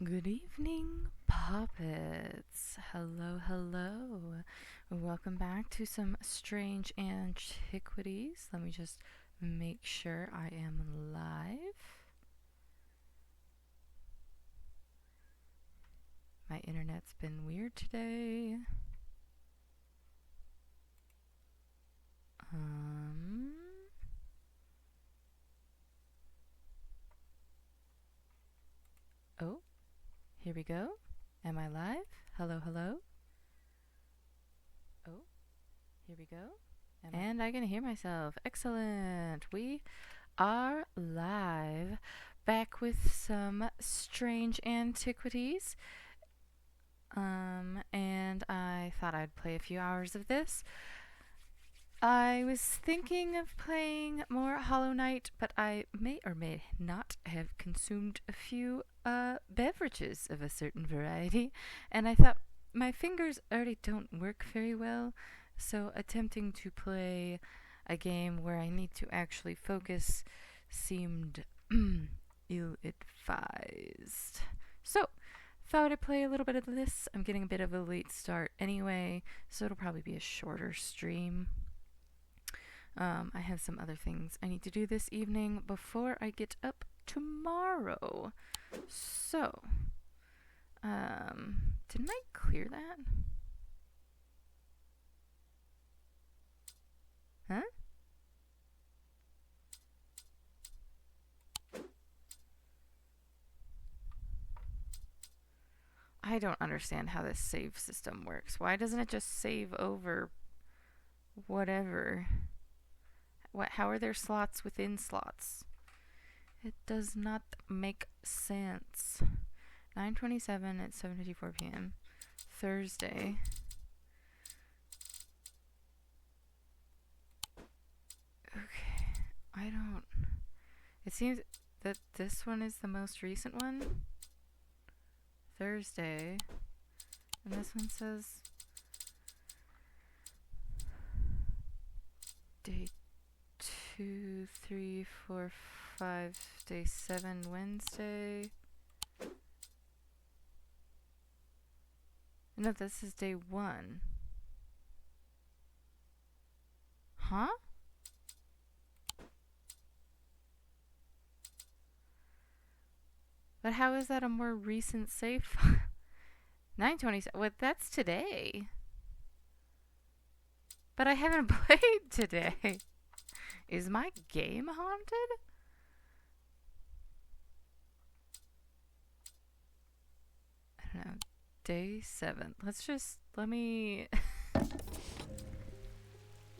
Good evening, puppets. Hello, hello. Welcome back to some strange antiquities. Let me just make sure I am live. My internet's been weird today. Oh, here we go. Am I live? Hello, hello. Oh, here we go. And I can hear myself. Excellent. We are live, back with some strange antiquities. And I thought I'd play a few hours of this. I was thinking of playing more Hollow Knight, but I may or may not have consumed a few beverages of a certain variety, and I thought my fingers already don't work very well, so attempting to play a game where I need to actually focus seemed ill-advised. So, thought I'd play a little bit of this. I'm getting a bit of a late start anyway, so it'll probably be a shorter stream. I have some other things I need to do this evening before I get up tomorrow. So, didn't I clear that? Huh? I don't understand how this save system works. Why doesn't it just save over whatever? How are there slots within slots? It does not make sense. 9:27 at 7:54 p.m. Thursday. Okay, I don't... It seems that this one is the most recent one. Thursday. And this one says day 2, 3, 4, 5, day 7, Wednesday. No, this is day 1. Huh? But how is that a more recent save? 9:27. What? That's today. But I haven't played today. Is my game haunted? I don't know. Day 7. Let me...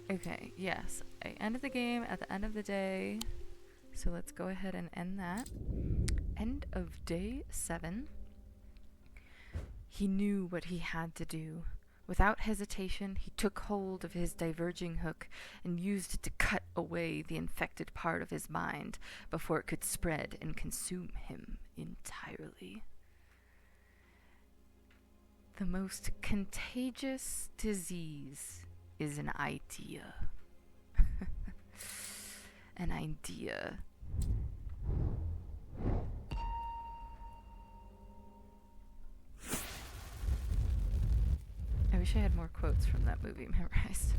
Okay, yes. I ended the game at the end of the day. So let's go ahead and end that. End of day 7. He knew what he had to do. Without hesitation, he took hold of his diverging hook and used it to cut away the infected part of his mind before it could spread and consume him entirely. The most contagious disease is an idea. An idea. I wish I had more quotes from that movie memorized.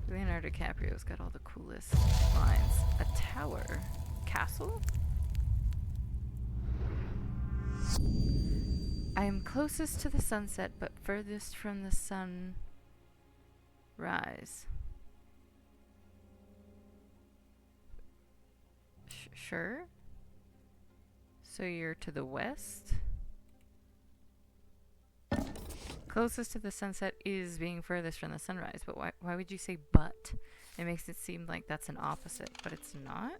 Leonardo DiCaprio's got all the coolest lines. A tower. Castle? I am closest to the sunset, but furthest from the sunrise. Sure? So you're to the west? Closest to the sunset is being furthest from the sunrise, but why would you say but? It makes it seem like that's an opposite, but it's not.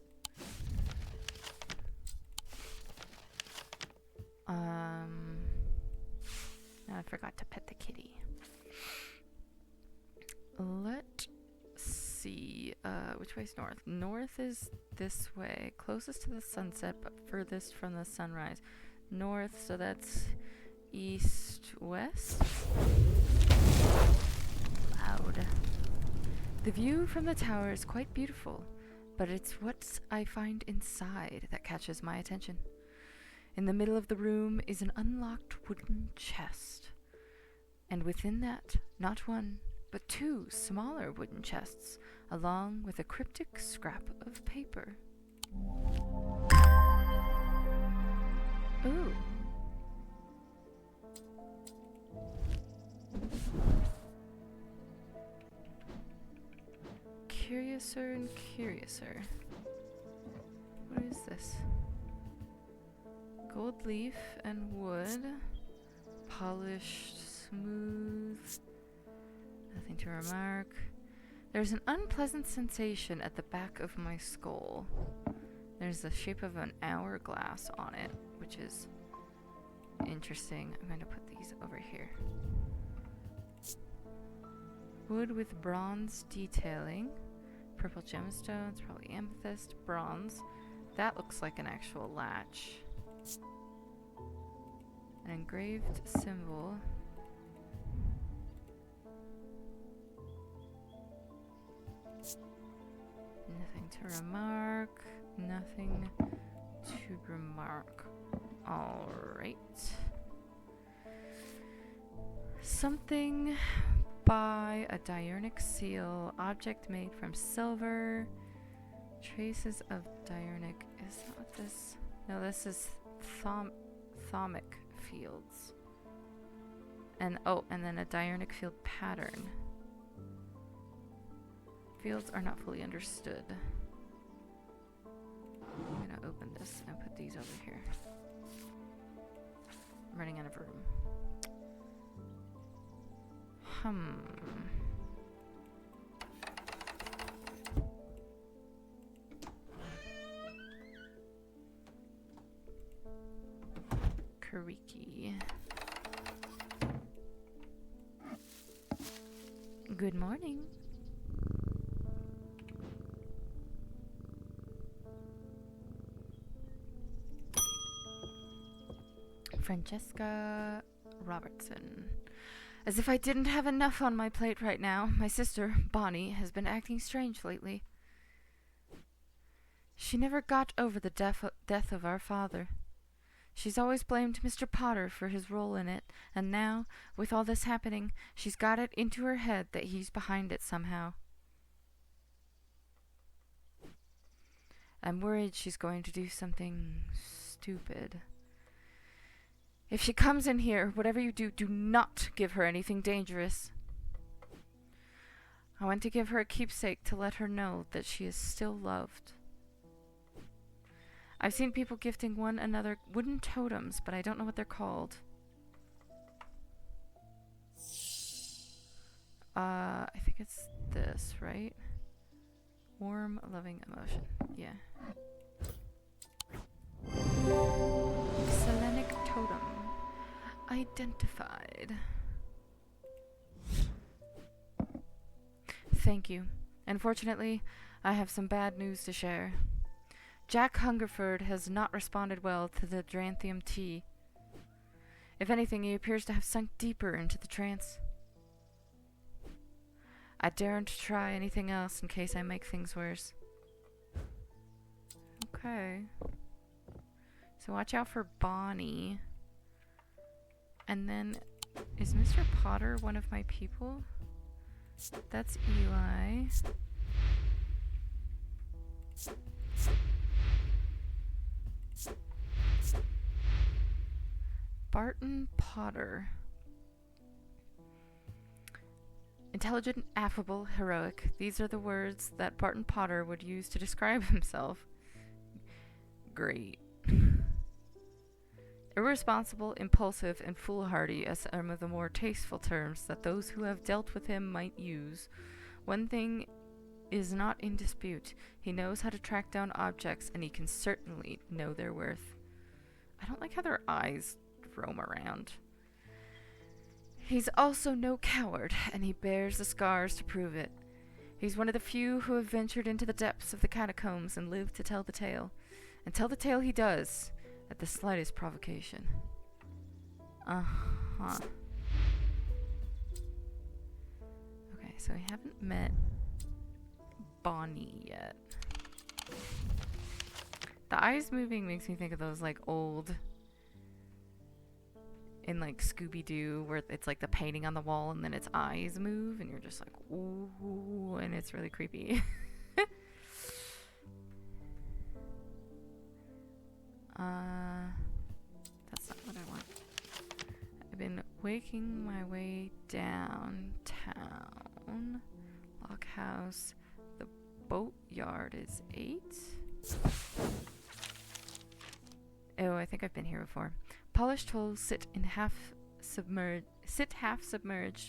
I forgot to pet the kitty. Let's see. Which way's north? North is this way. Closest to the sunset, but furthest from the sunrise. North, so that's east, west? Loud. The view from the tower is quite beautiful, but it's what I find inside that catches my attention. In the middle of the room is an unlocked wooden chest. And within that, not one, but two smaller wooden chests, along with a cryptic scrap of paper. Ooh. Curiouser and curiouser. What is this? Gold leaf and wood. Polished, smooth. Nothing to remark. There's an unpleasant sensation at the back of my skull. There's the shape of an hourglass on it, which is interesting. I'm going to put these over here. Wood with bronze detailing. Purple gemstones, probably amethyst, bronze. That looks like an actual latch. An engraved symbol. Nothing to remark. Nothing to remark. Alright. Something by a diurnic seal. Object made from silver. Traces of diurnic. Is that what this? No, this is thaumic fields. And oh, and then a diurnic field pattern. Fields are not fully understood. I'm gonna open this and put these over here. I'm running out of room. Kariki. Good morning. Francesca Robertson. As if I didn't have enough on my plate right now, my sister, Bonnie, has been acting strange lately. She never got over the death of our father. She's always blamed Mr. Potter for his role in it, and now, with all this happening, she's got it into her head that he's behind it somehow. I'm worried she's going to do something stupid. If she comes in here, whatever you do, do not give her anything dangerous. I want to give her a keepsake to let her know that she is still loved. I've seen people gifting one another wooden totems, but I don't know what they're called. I think it's this, right? Warm, loving emotion. Yeah. Selenic totem. Identified. Thank you. Unfortunately, I have some bad news to share. Jack Hungerford has not responded well to the Dranthium tea. If anything, he appears to have sunk deeper into the trance. I daren't try anything else in case I make things worse. Okay. So watch out for Bonnie. And then, is Mr. Potter one of my people? That's Eli. Barton Potter. Intelligent, affable, heroic. These are the words that Barton Potter would use to describe himself. Great. Irresponsible, impulsive, and foolhardy are some of the more tasteful terms that those who have dealt with him might use. One thing is not in dispute. He knows how to track down objects, and he can certainly know their worth. I don't like how their eyes roam around. He's also no coward, and he bears the scars to prove it. He's one of the few who have ventured into the depths of the catacombs and lived to tell the tale. And tell the tale he does, at the slightest provocation. Uh-huh. Okay, so we haven't met Bonnie yet. The eyes moving makes me think of those, like, old in like Scooby-Doo, where it's like the painting on the wall and then its eyes move and you're just like, ooh, and it's really creepy. That's not what I want. I've been waking my way downtown. Lock house. The boatyard is 8. Oh, I think I've been here before. Polished holes sit half submerged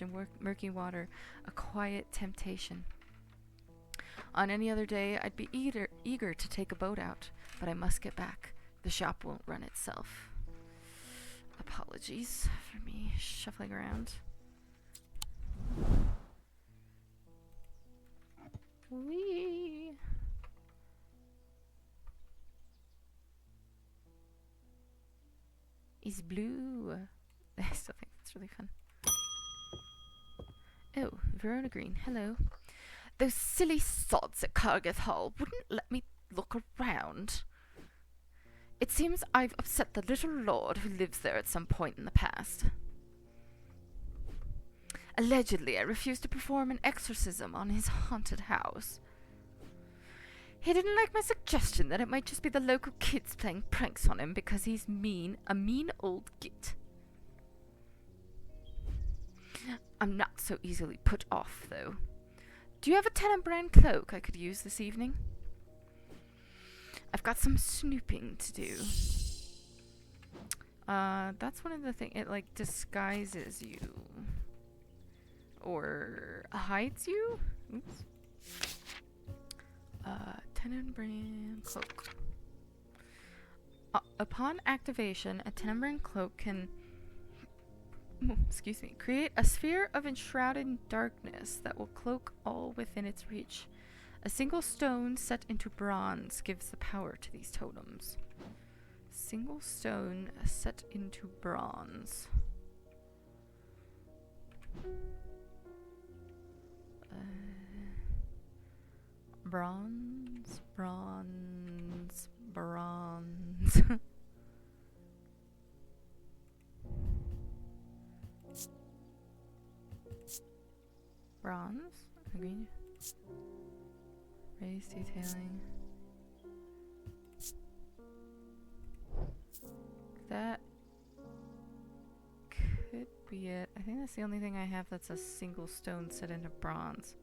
in murky water, a quiet temptation. On any other day, I'd be eager to take a boat out, but I must get back. The shop won't run itself. Apologies for me shuffling around. Whee! Is blue. I still think that's really fun. Oh, Verona Green, hello. Those silly sods at Cargith Hall wouldn't let me look around. It seems I've upset the little lord who lives there at some point in the past. Allegedly, I refused to perform an exorcism on his haunted house. He didn't like my suggestion that it might just be the local kids playing pranks on him because he's mean, a mean old git. I'm not so easily put off, though. Do you have a Tenenbrand cloak I could use this evening? I've got some snooping to do. That's one of the things. It, like, disguises you. Or hides you? Oops. Tenenbrand cloak. Upon activation, a Tenenbrand cloak can... create a sphere of enshrouded darkness that will cloak all within its reach. A single stone set into bronze gives the power to these totems. Single stone set into bronze. Bronze. Bronze? Green. Raise detailing. That could be it. I think that's the only thing I have that's a single stone set into bronze.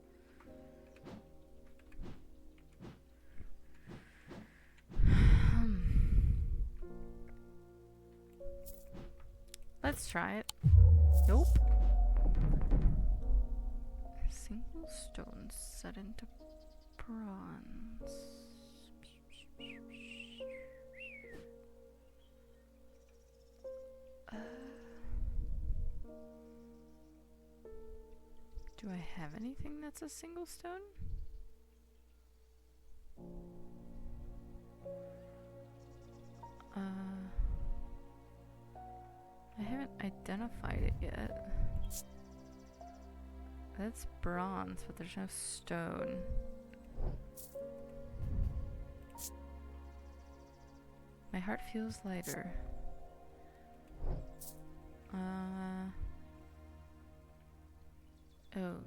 Let's try it. Nope. Single stone set into bronze. Do I have anything that's a single stone? I haven't identified it yet. That's bronze, but there's no stone. My heart feels lighter. Oh.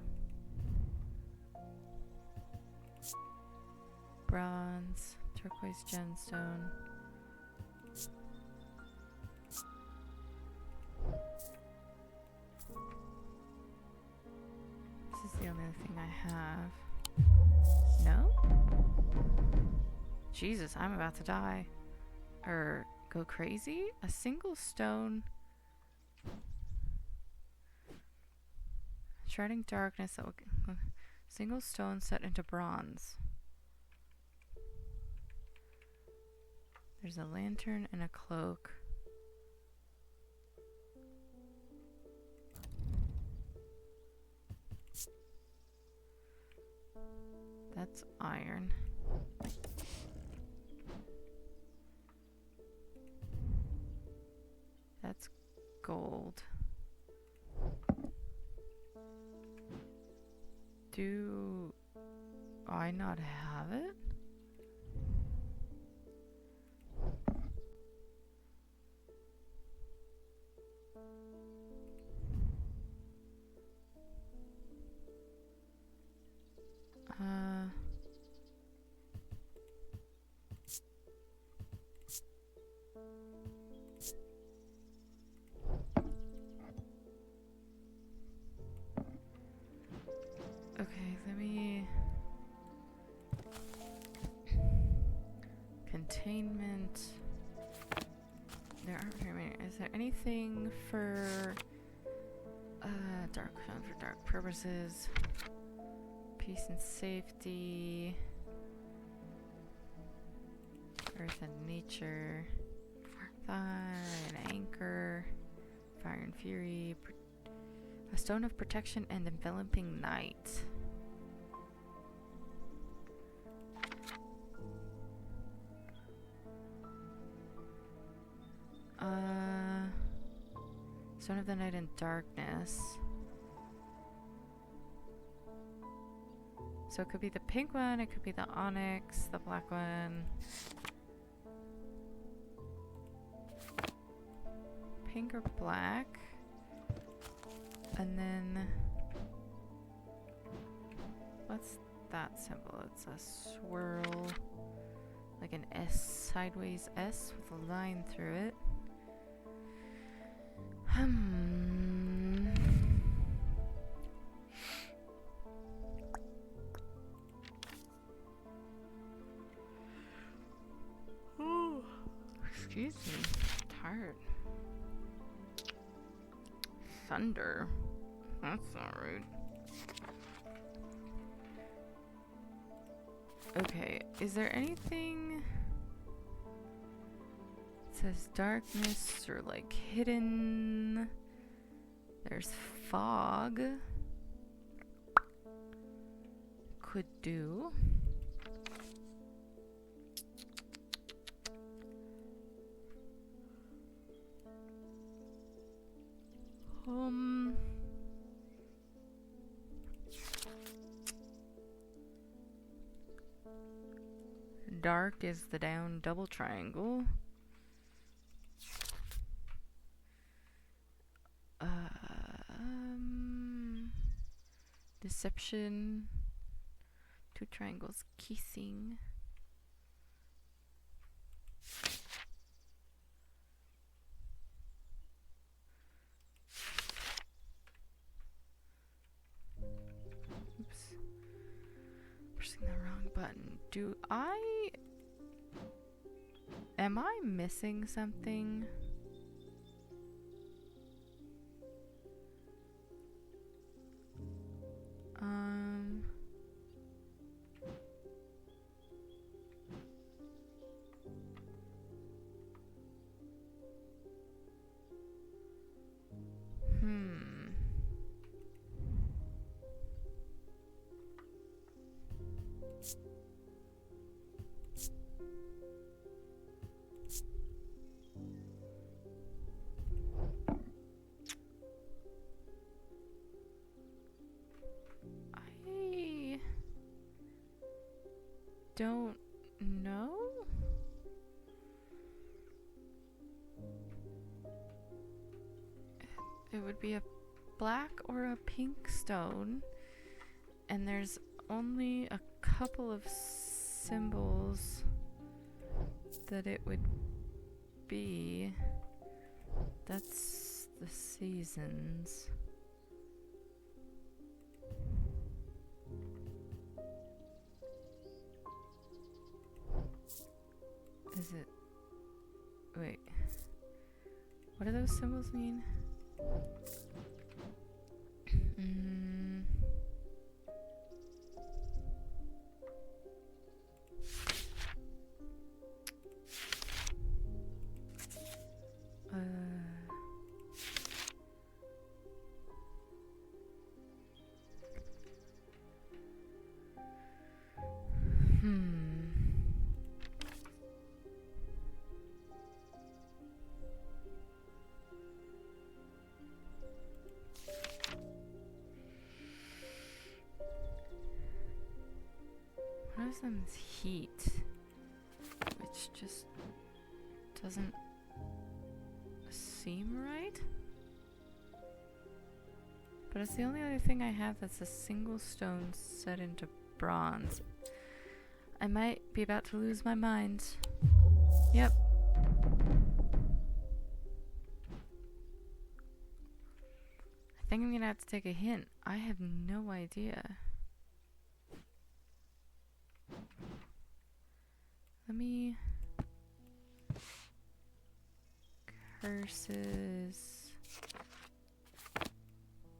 Bronze, turquoise gemstone. This is the only thing I have. No? Jesus, I'm about to die. Or go crazy? A single stone. Shredding darkness that will... Single stone set into bronze. There's a lantern and a cloak. That's iron. That's gold. Do I not have it? entertainment. There aren't very many. Is there anything for dark fun for dark purposes? Peace and safety. Earth and nature. Fire and anchor. Fire and fury. A stone of protection and enveloping night. Stone of the night and darkness. So it could be the pink one, it could be the onyx, the black one. Pink or black. And then what's that symbol? It's a swirl, like an S, sideways S with a line through it. Oh, excuse me, tired. Thunder. That's not rude. Okay, is there anything? It says darkness or like hidden. There's fog. Could do. Dark is the down double triangle. Deception. Two triangles kissing. Oops. Pressing the wrong button. Am I missing something? Don't know. It would be a black or a pink stone, and there's only a couple of symbols that it would be. That's the seasons. Is it? Wait. What do those symbols mean? One of them's heat, which just doesn't seem right. But it's the only other thing I have that's a single stone set into bronze. I might be about to lose my mind. Yep. I think I'm gonna have to take a hint. I have no idea. Let me purses.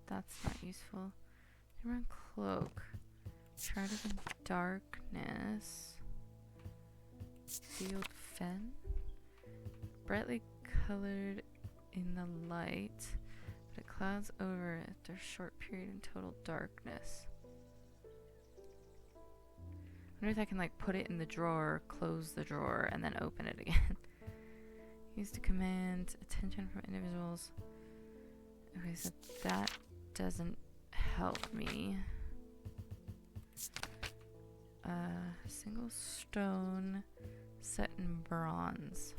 That's not useful. Run cloak. Shard of the darkness. Sealed fen. Brightly colored in the light, but it clouds over after a short period in total darkness. I wonder if I can like put it in the drawer, close the drawer, and then open it again. Used to command attention from individuals. Okay, so that doesn't help me. Single stone set in bronze.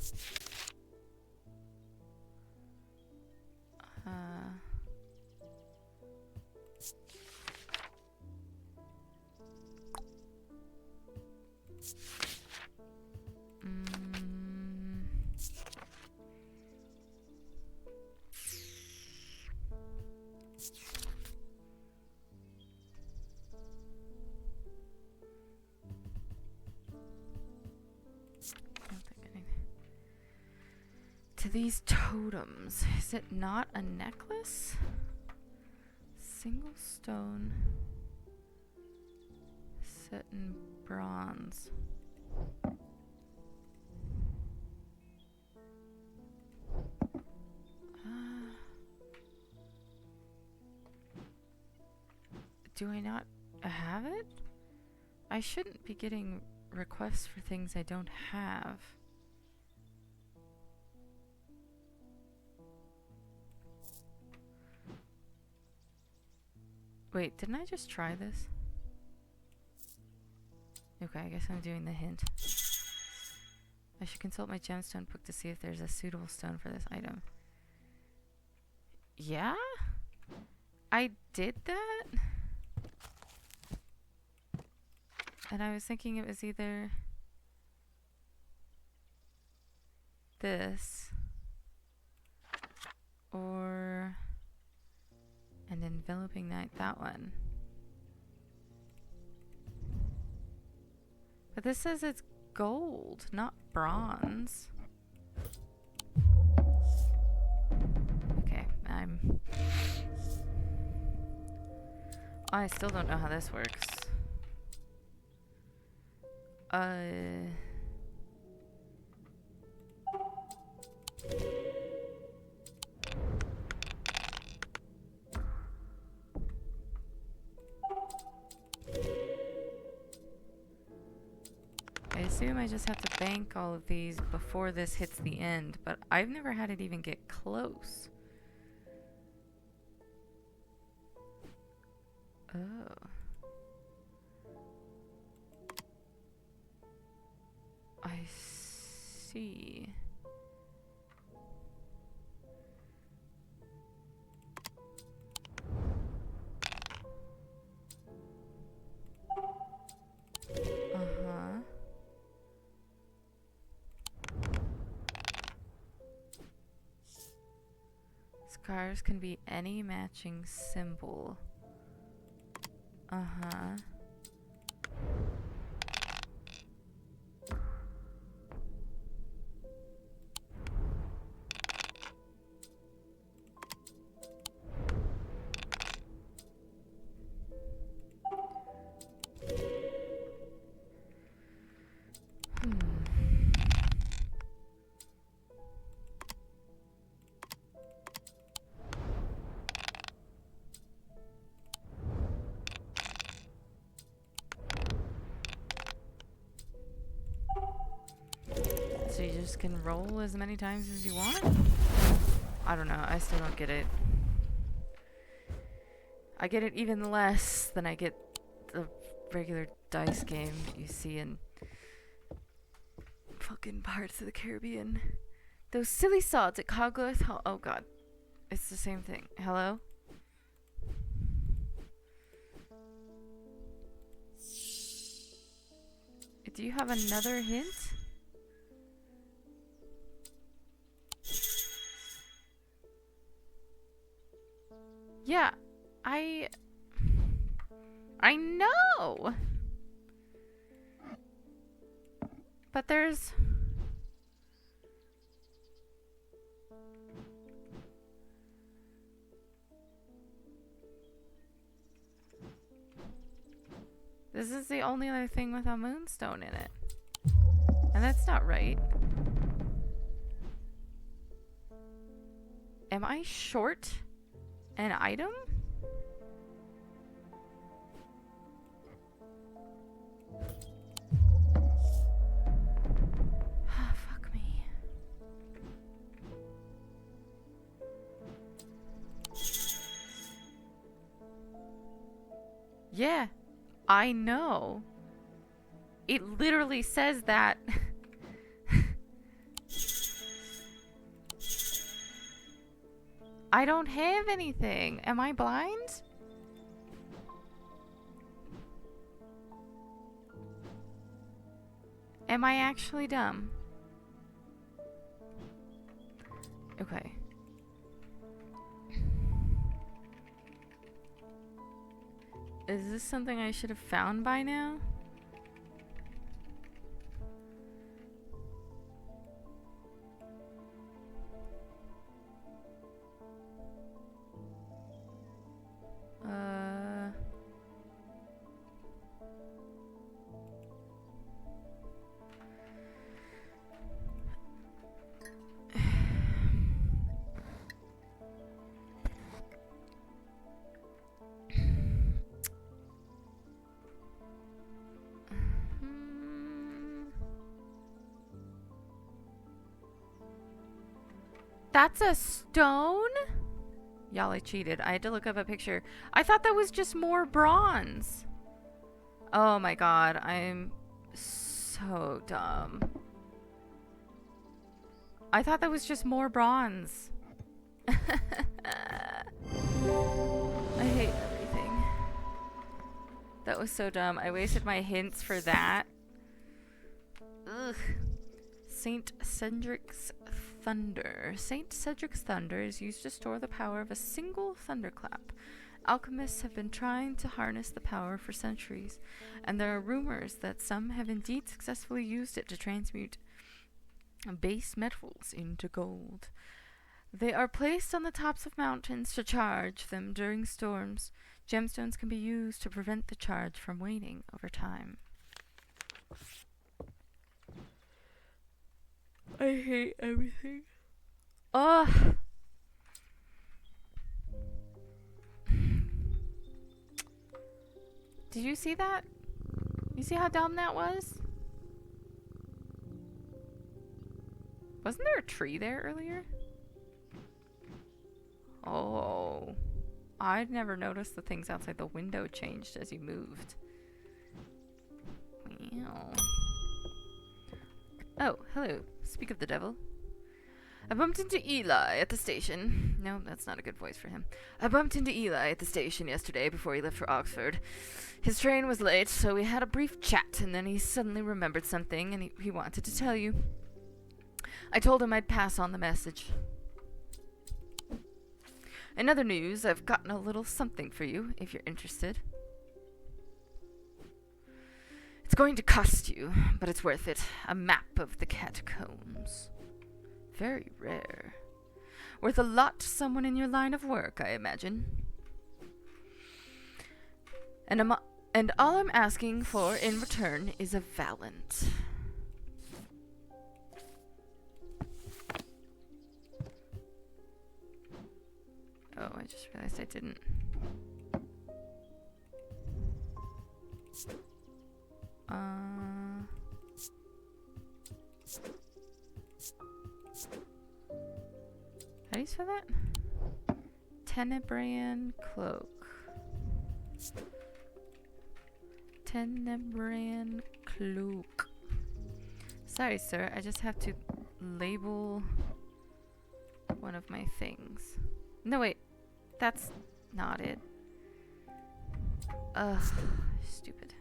To these totems, is it not a necklace? Single stone set in bronze. Do I not have it? I shouldn't be getting requests for things I don't have. Wait, didn't I just try this? Okay, I guess I'm doing the hint. I should consult my gemstone book to see if there's a suitable stone for this item. Yeah? I did that? And I was thinking it was either this or an enveloping night, that one. But this says it's gold, not bronze. Okay, I still don't know how this works. I assume I just have to bank all of these before this hits the end, but I've never had it even get close. Oh. I see. Uh-huh. Scars can be any matching symbol. Uh-huh. So you just can roll as many times as you want? I don't know. I still don't get it. I get it even less than I get the regular dice game that you see in fucking Pirates of the Caribbean. Those silly sods at Cogworth. Oh god. It's the same thing. Hello? Do you have another hint? Yeah, I know. But there's This is the only other thing with a moonstone in it. And that's not right. Am I short an item? Fuck me. Yeah, I know. It literally says that. I don't have anything. Am I blind? Am I actually dumb? Okay. Is this something I should have found by now? That's a stone? Y'all, I cheated. I had to look up a picture. I thought that was just more bronze. Oh my god, I'm so dumb. I thought that was just more bronze. I hate everything. That was so dumb. I wasted my hints for that. Ugh. Saint Cedric's Thunder. Saint Cedric's Thunder is used to store the power of a single thunderclap. Alchemists have been trying to harness the power for centuries, and there are rumors that some have indeed successfully used it to transmute base metals into gold. They are placed on the tops of mountains to charge them during storms. Gemstones can be used to prevent the charge from waning over time. I hate everything. Ugh. Did you see that? You see how dumb that was? Wasn't there a tree there earlier? Oh. I'd never noticed the things outside the window changed as you moved. Meow. Oh, hello. Speak of the devil. I bumped into Eli at the station. No, that's not a good voice for him. I bumped into Eli at the station yesterday before he left for Oxford. His train was late, so we had a brief chat, and then he suddenly remembered something, and he wanted to tell you. I told him I'd pass on the message. In other news, I've gotten a little something for you, if you're interested. It's going to cost you, but it's worth it. A map of the catacombs. Very rare. Worth a lot to someone in your line of work, I imagine. And all I'm asking for in return is a Valant. Oh, I just realized I didn't. How do you spell that? Tenebrian cloak. Tenebrian cloak. Sorry, sir. I just have to label one of my things. No, wait. That's not it. Ugh. Stupid.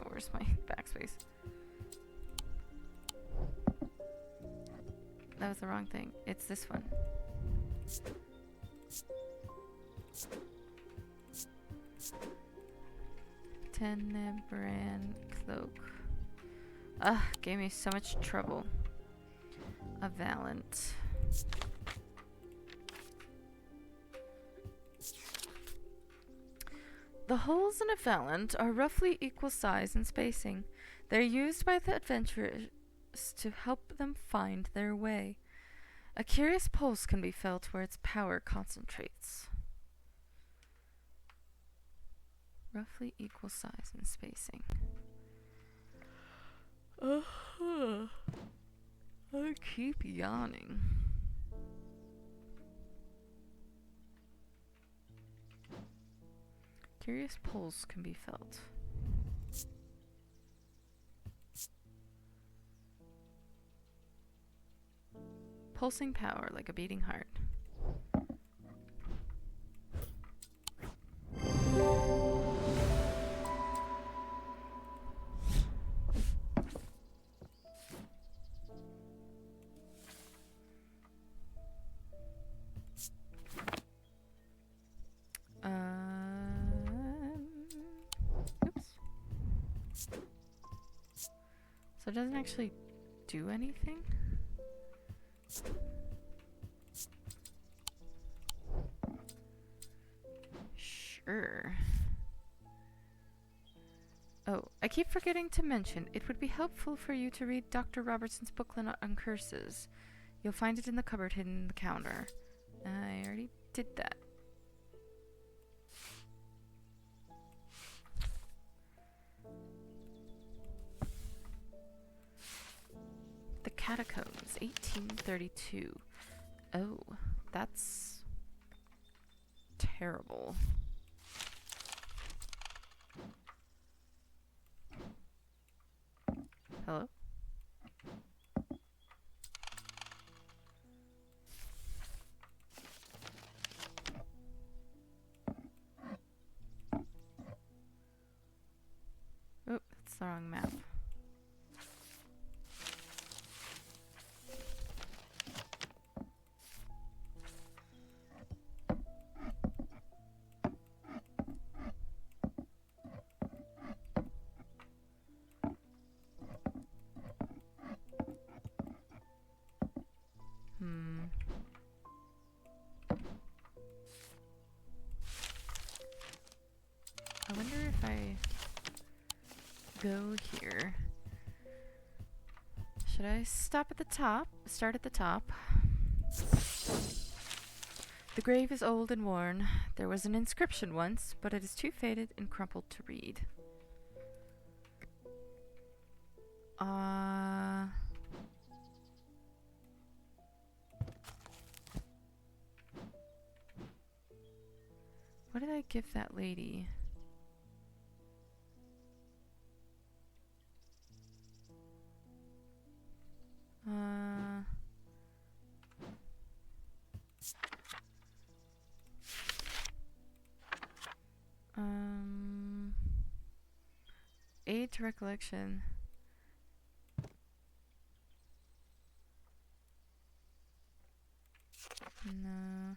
Where's my backspace? That was the wrong thing. It's this one. Tenebrian cloak. Ugh, gave me so much trouble. A Valant. The holes in a phalanx are roughly equal size and spacing. They're used by the adventurers to help them find their way. A curious pulse can be felt where its power concentrates. Roughly equal size and spacing. I keep yawning. Curious pulse can be felt. Pulsing power like a beating heart. Oops. So it doesn't actually do anything? Sure. Oh, I keep forgetting to mention, it would be helpful for you to read Dr. Robertson's booklet on curses. You'll find it in the cupboard hidden in the counter. I already did that. The Catacombs, 1832. Oh, that's terrible. Hello? Oh, that's the wrong map. I wonder if I go here. Should I stop at the top? Start at the top. The grave is old and worn. There was an inscription once, but it is too faded and crumpled to read. What did I give that lady? Aid to recollection. No.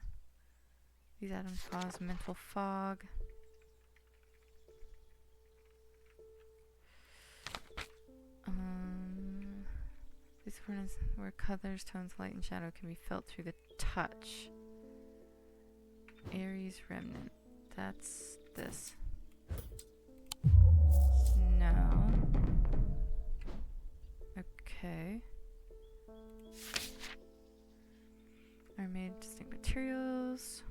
These items cause mental fog. These furnace where colors, tones, light, and shadow can be felt through the touch. Ares remnant. That's this. No. Okay. Are made distinct materials.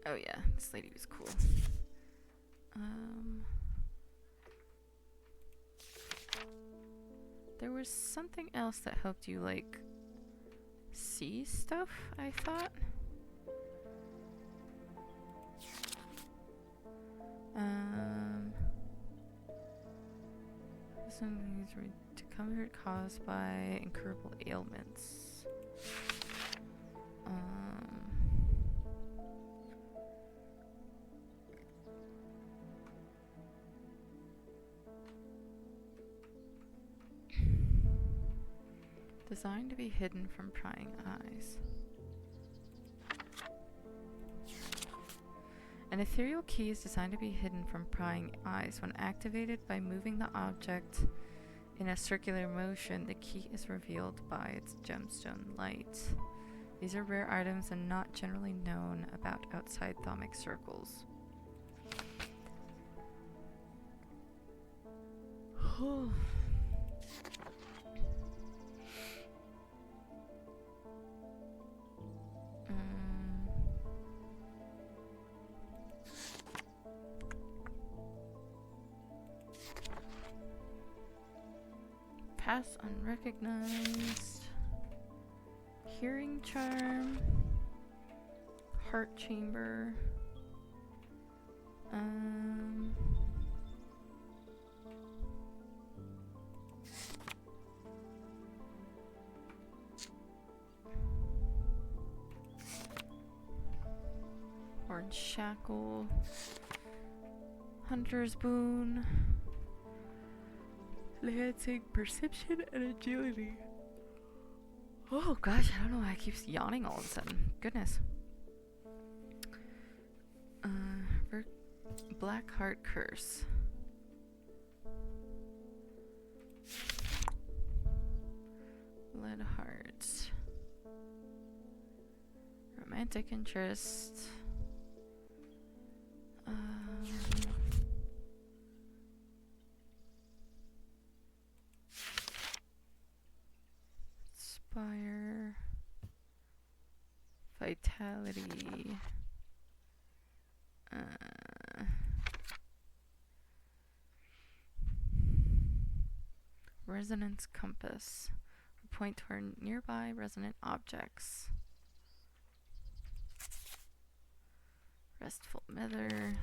Oh yeah, this lady was cool. There was something else that helped you, like, see stuff, I thought. Something is to comfort caused by incurable ailments. Designed to be hidden from prying eyes. An ethereal key is designed to be hidden from prying eyes. When activated by moving the object in a circular motion, the key is revealed by its gemstone light. These are rare items and not generally known about outside Thaumic circles. Pass unrecognized. Hearing charm. Heart chamber. Orange shackle. Hunter's boon. Enhancing perception and agility. Oh gosh, I don't know why I keep yawning all of a sudden. Goodness. Black Heart Curse. Lead Heart. Romantic interest. Inspire. Vitality. Resonance compass. Point toward nearby resonant objects. Restful Mither.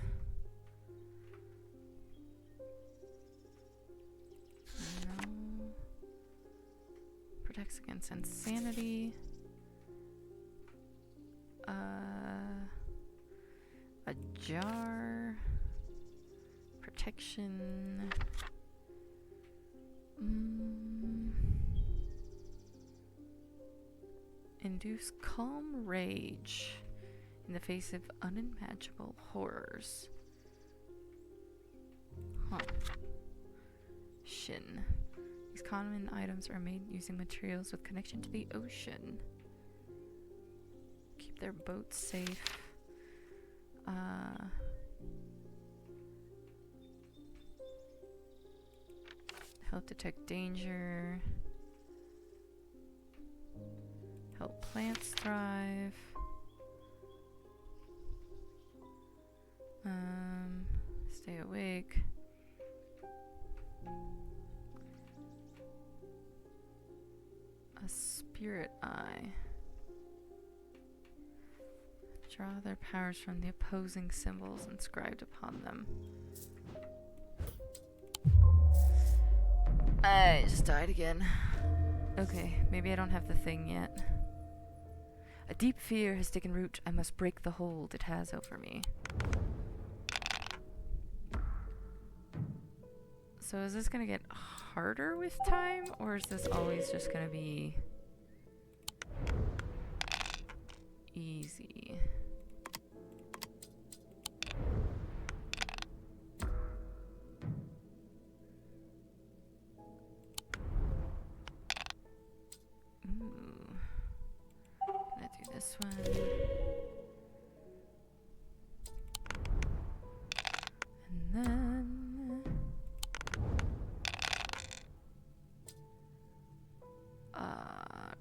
No. Protects against insanity. A jar. Protection. Induce calm rage in the face of unimaginable horrors. Huh. Shin. These common items are made using materials with connection to the ocean. Keep their boats safe. Help detect danger. Help plants thrive. Stay awake. A spirit eye. Draw their powers from the opposing symbols inscribed upon them. I just died again. Okay, maybe I don't have the thing yet. A deep fear has taken root. I must break the hold it has over me. So is this gonna get harder with time, or is this always just gonna be easy? Ooh. Gonna do this one. And then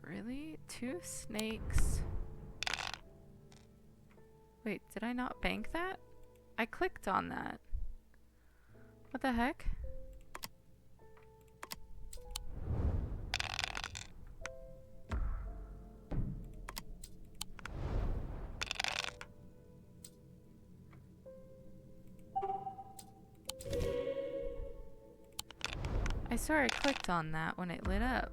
really? 2 snakes? Wait, did I not bank that? I clicked on that. What the heck? I swear I clicked on that when it lit up.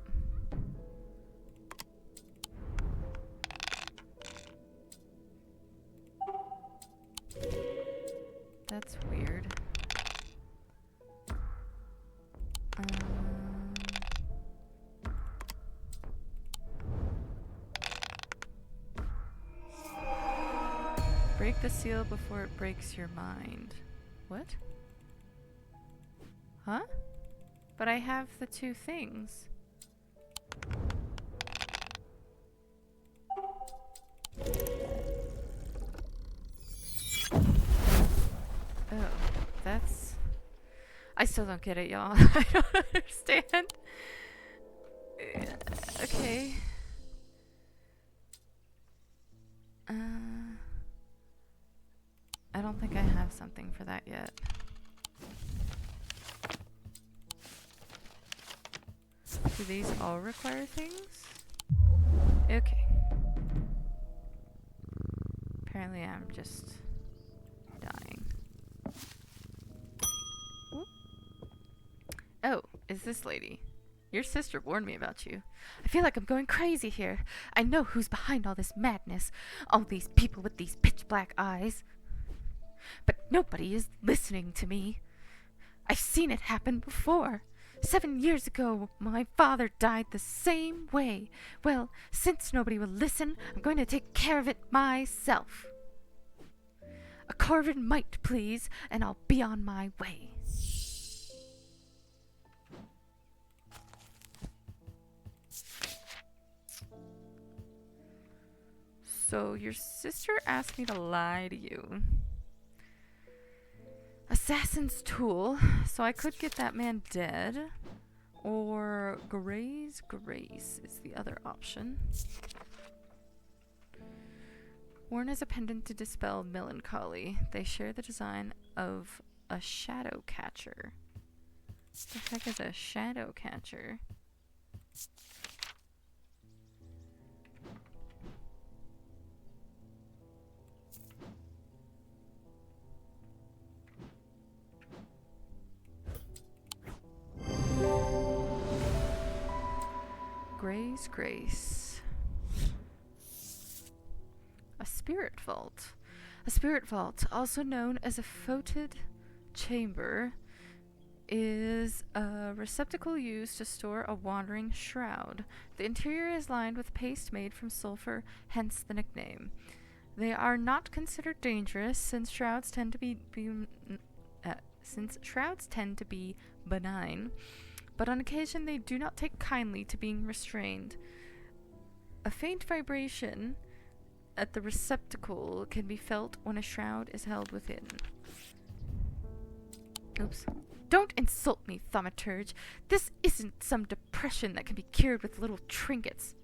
That's weird. Break the seal before it breaks your mind. What? Huh? But I have the two things. Oh, that's... I still don't get it, y'all. I don't understand. Okay. I don't think I have something for that yet. Do these all require things? Okay. Apparently I'm just dying. Whoop. Oh, is this lady? Your sister warned me about you. I feel like I'm going crazy here. I know who's behind all this madness. All these people with these pitch black eyes. But nobody is listening to me. I've seen it happen before. 7 years ago, my father died the same way. Well, since nobody will listen, I'm going to take care of it myself. A Corvin mite, please, and I'll be on my way. So your sister asked me to lie to you. Assassin's tool, so I could get that man dead. Or Gray's Grace is the other option. Worn as a pendant to dispel melancholy. They share the design of a shadow catcher. What the heck is a shadow catcher? Gray's Grace. A spirit vault. A spirit vault, also known as a foetid chamber, is a receptacle used to store a wandering shroud. The interior is lined with paste made from sulfur, hence the nickname. They are not considered dangerous since shrouds tend to be benign, but on occasion they do not take kindly to being restrained. A faint vibration at the receptacle can be felt when a shroud is held within. Oops. Don't insult me, thaumaturge. This isn't some depression that can be cured with little trinkets.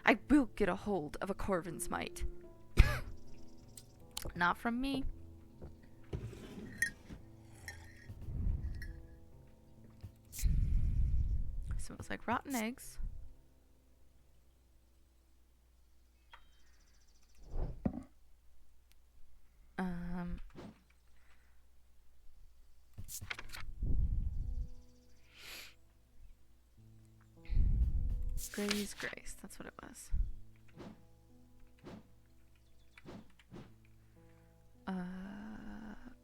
I will get a hold of a Corvin's mite. Not from me. Smells like rotten eggs. Gray's Grace, that's what it was.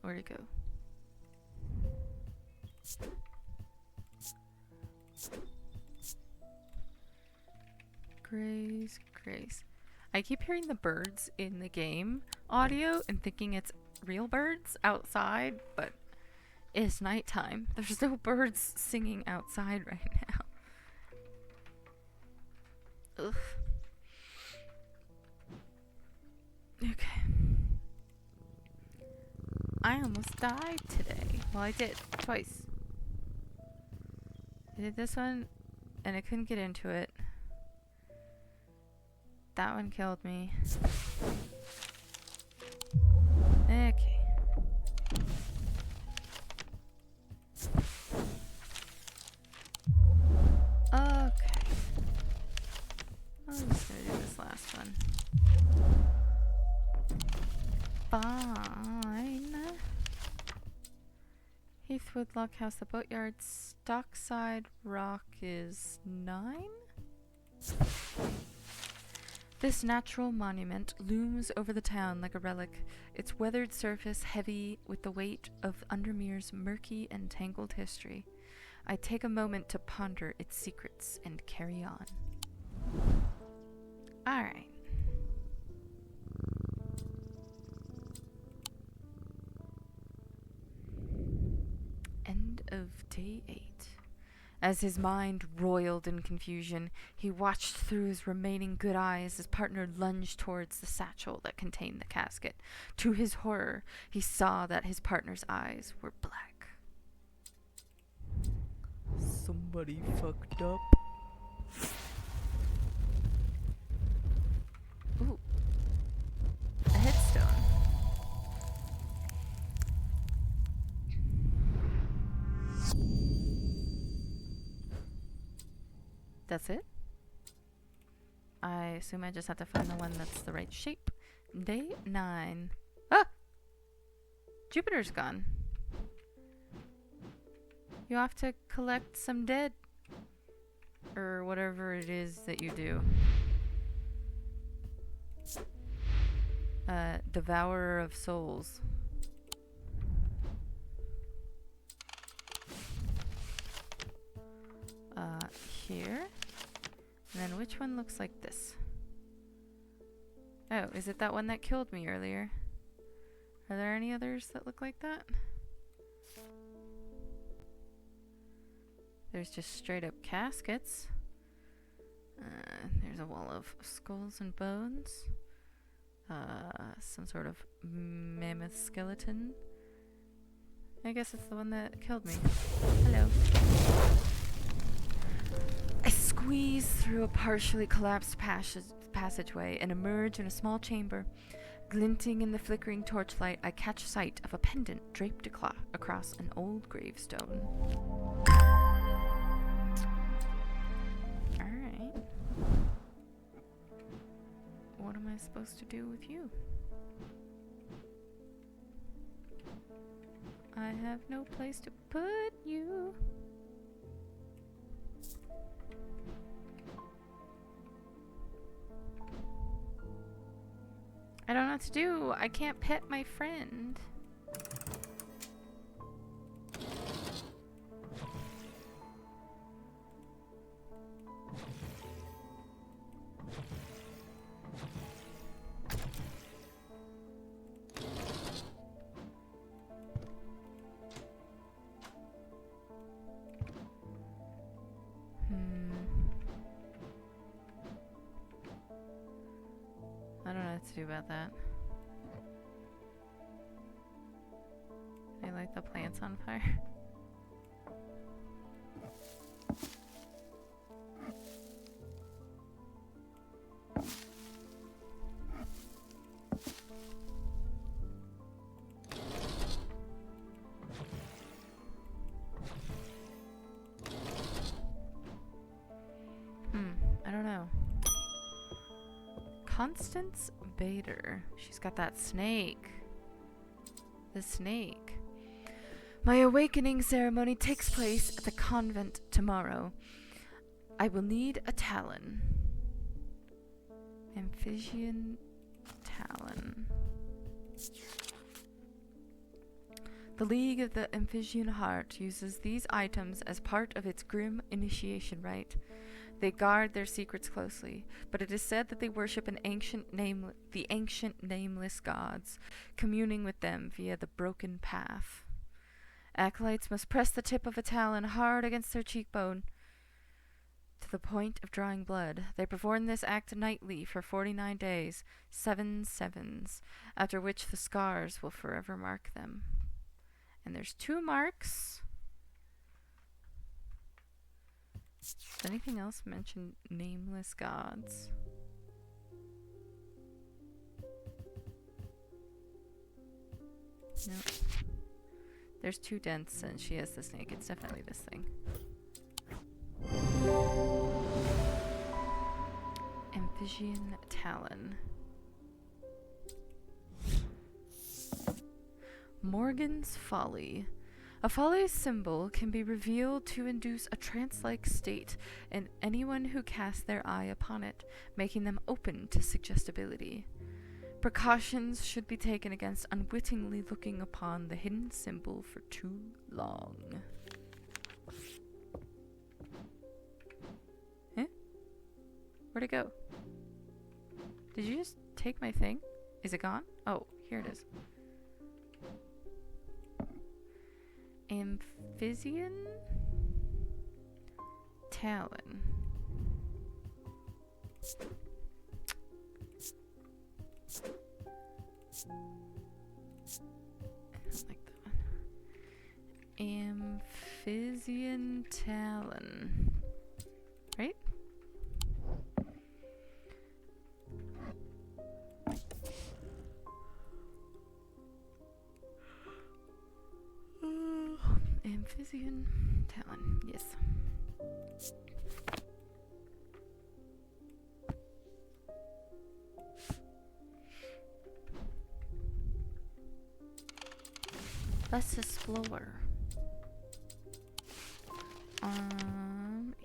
Where'd it go? Gray's Grace. I keep hearing the birds in the game audio and thinking it's real birds outside, but it's nighttime. There's no birds singing outside right now. Ugh. Okay. I almost died today. Well, I did. Twice. I did this one, and I couldn't get into it. That one killed me. Okay. Okay. I'm just gonna do this last one. Fine. Heathwood Lockhouse, the boatyard, Stockside Rock is 9? This natural monument looms over the town like a relic, its weathered surface heavy with the weight of Undermere's murky and tangled history. I take a moment to ponder its secrets and carry on. Alright. As his mind roiled in confusion, he watched through his remaining good eye as his partner lunged towards the satchel that contained the casket. To his horror, he saw that his partner's eyes were black. Somebody fucked up. Ooh. A headstone. That's it? I assume I just have to find the one that's the right shape. Day 9. Ah! Jupiter's gone. You have to collect some dead. Or whatever it is that you do. Devourer of souls. Here. And then which one looks like this? Oh, is it that one that killed me earlier? Are there any others that look like that? There's just straight up caskets. There's a wall of skulls and bones. Some sort of mammoth skeleton. I guess it's the one that killed me. Hello. I squeeze through a partially collapsed passageway and emerge in a small chamber. Glinting in the flickering torchlight, I catch sight of a pendant draped across an old gravestone. Alright. What am I supposed to do with you? I have no place to put you. I don't know what to do. I can't pet my friend. I don't know what to do about that. Can I light the plants on fire? I don't know. Constance Bader. She's got that snake. The snake. My awakening ceremony takes place at the convent tomorrow. I will need a talon. Amphibian talon. The League of the Amphibian Heart uses these items as part of its grim initiation rite. They guard their secrets closely, but it is said that they worship the ancient nameless gods, communing with them via the broken path. Acolytes must press the tip of a talon hard against their cheekbone to the point of drawing blood. They perform this act nightly for 49 days, 7 sevens, after which the scars will forever mark them. And there's 2 marks. Does anything else mention nameless gods? No. There's 2 dents and she has the snake. It's definitely this thing. Amphibian talon. Morgan's Folly. A folly symbol can be revealed to induce a trance-like state in anyone who casts their eye upon it, making them open to suggestibility. Precautions should be taken against unwittingly looking upon the hidden symbol for too long. Eh? Where'd it go? Did you just take my thing? Is it gone? Oh, here it is. Amphibian? Talon. I don't like that one. Amphibian Talon. Right? Amphibian Talon. Yes. Let's explore.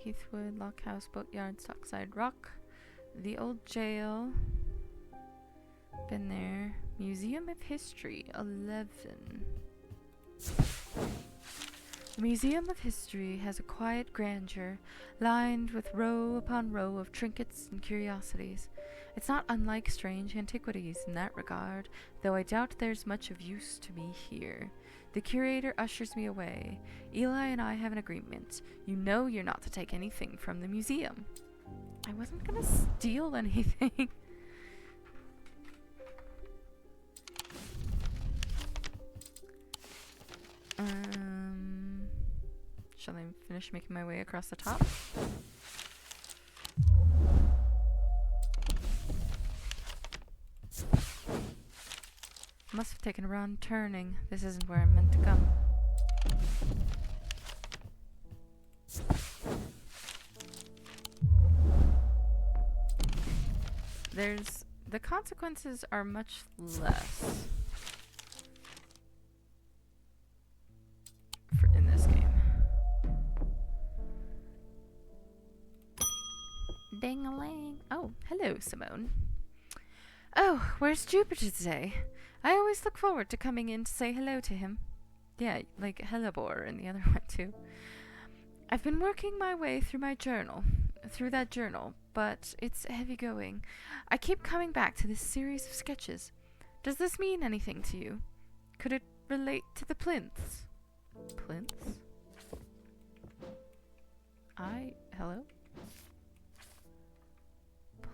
Heathwood, Lockhouse, Boatyard, Stockside Rock, the old jail. Been there. Museum of History, 11. The Museum of History has a quiet grandeur, lined with row upon row of trinkets and curiosities. It's not unlike strange antiquities in that regard, though I doubt there's much of use to me here. The curator ushers me away. Eli and I have an agreement. You know you're not to take anything from the museum. I wasn't gonna steal anything. Shall I finish making my way across the top? Must have taken a wrong turning. This isn't where I'm meant to come. The consequences are much less in this game. Ding-a-ling. Oh, hello, Simone. Oh, where's Jupiter today? I always look forward to coming in to say hello to him. Yeah, like Hellebore and the other one too. I've been working my way through that journal, but it's heavy going. I keep coming back to this series of sketches. Does this mean anything to you? Could it relate to the plinths? Plinths? Hello?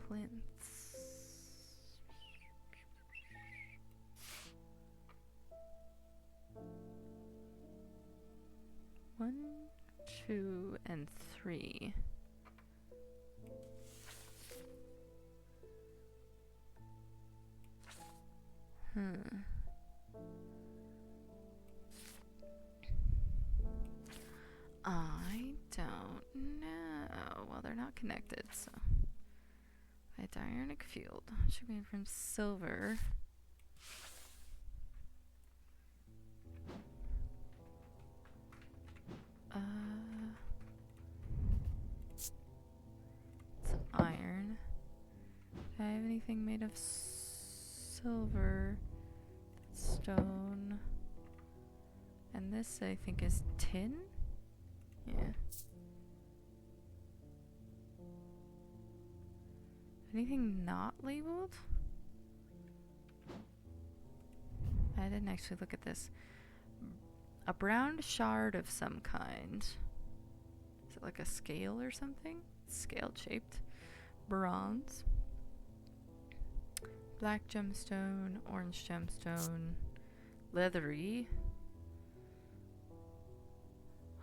Plinths. 1, 2, and 3. I don't know. Well, they're not connected, so. A diurnic field. Should be from silver. It's iron. Do I have anything made of silver? Stone. And this, I think, is tin? Yeah. Anything not labeled? I didn't actually look at this. A brown shard of some kind. Is it like a scale or something? Scale shaped. Bronze. Black gemstone, orange gemstone. Leathery.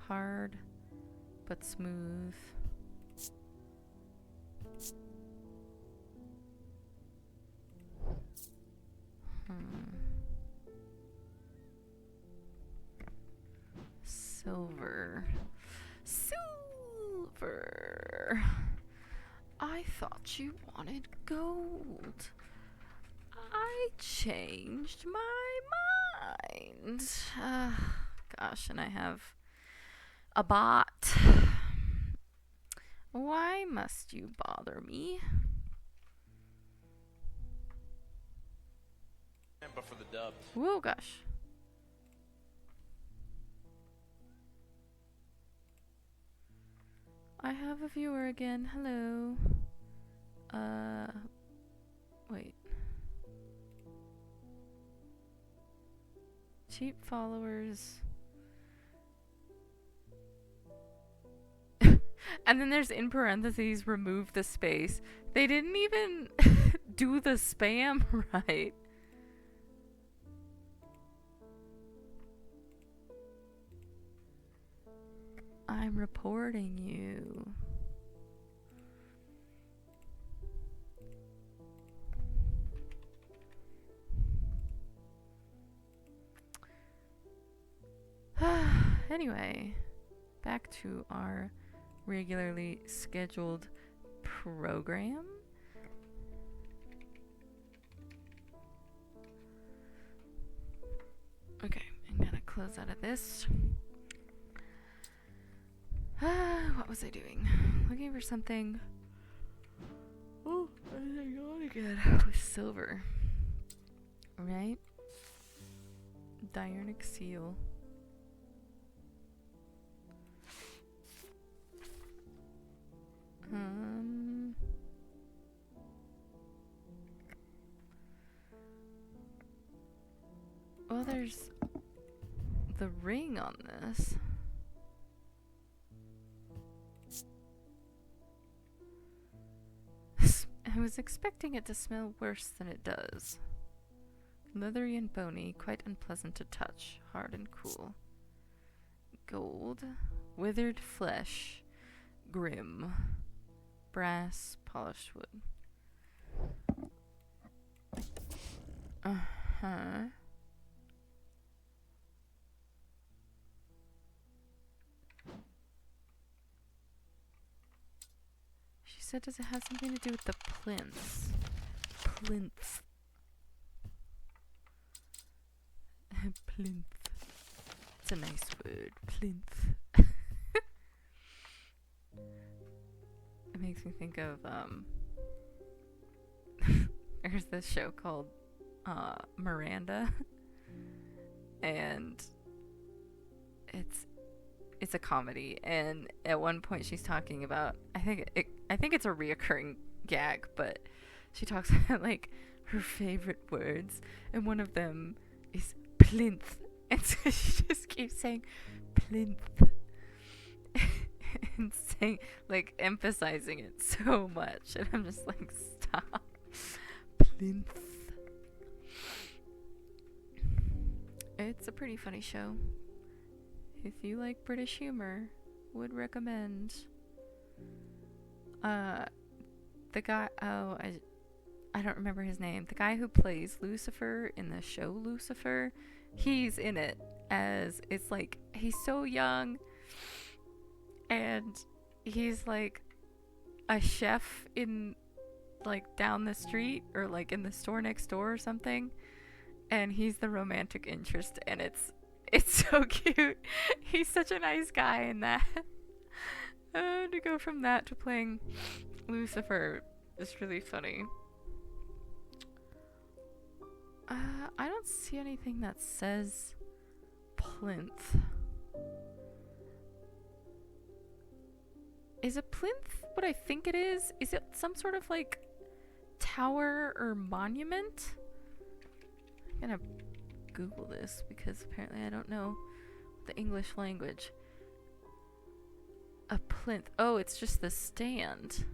Hard but smooth. Silver. Silver. I thought you wanted gold. I changed my mind. Gosh, and I have a bot. Why must you bother me? For the dub. Whoa, gosh. I have a viewer again. Hello. Wait. Cheap followers. And then there's in parentheses, remove the space. They didn't even do the spam right. I'm reporting you. Anyway, back to our regularly scheduled program. Okay, I'm gonna close out of this. What was I doing? Looking for something. Oh, what is I going again? With silver. Right? Diurnic seal. Well, there's the ring on this. I was expecting it to smell worse than it does. Leathery and bony, quite unpleasant to touch, hard and cool. Gold, withered flesh, grim, brass, polished wood. Uh-huh. She said, does it have something to do with the plinths? Plinth. Plinth. It's a nice word. Plinth. It makes me think of, there's this show called, Miranda. And it's a comedy, and at one point she's talking about, I think it's a reoccurring gag, but she talks about like her favorite words, and one of them is plinth, and so she just keeps saying plinth and saying, like, emphasizing it so much, and I'm just like, stop. Plinth. It's a pretty funny show. If you like British humor, would recommend. The guy, I don't remember his name. The guy who plays Lucifer in the show Lucifer, he's in it as, it's like, he's so young, and he's like a chef in, like, down the street, or like in the store next door or something, and he's the romantic interest, and it's so cute. He's such a nice guy in that. To go from that to playing Lucifer is really funny. I don't see anything that says plinth. Is a plinth what I think it is? Is it some sort of like tower or monument? I'm gonna Google this because apparently I don't know the English language. A plinth. Oh, it's just the stand.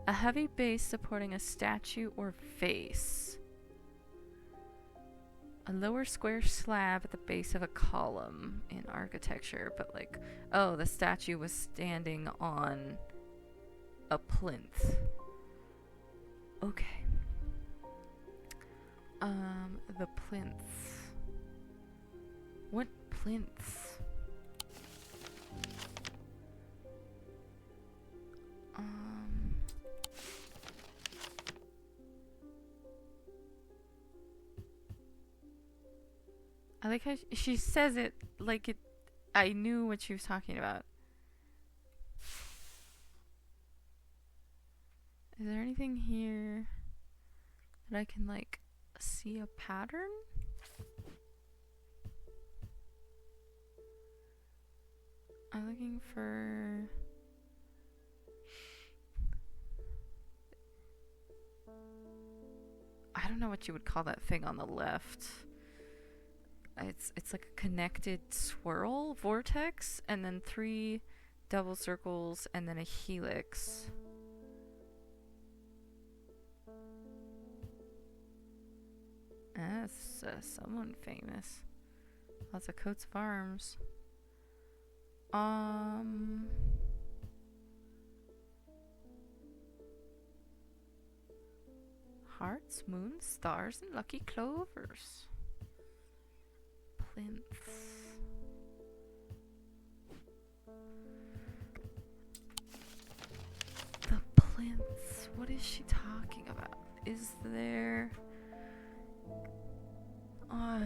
A heavy base supporting a statue or vase. A lower square slab at the base of a column in architecture, but like, oh, the statue was standing on a plinth. Okay. The plinths. What plinths? I like how she says it like it. I knew what she was talking about. Is there anything here that I can like see a pattern? I'm looking for. I don't know what you would call that thing on the left. It's like a connected swirl vortex, and then 3 double circles, and then a helix. That's someone famous. Lots of coats of arms. Hearts, moons, stars, and lucky clovers. Plinths. The plinths. What is she talking about? Is there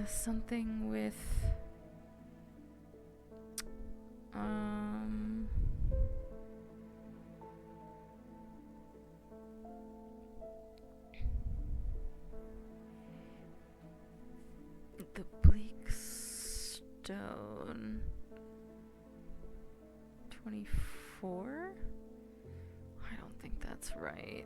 something with the bleak stone 24? I don't think that's right.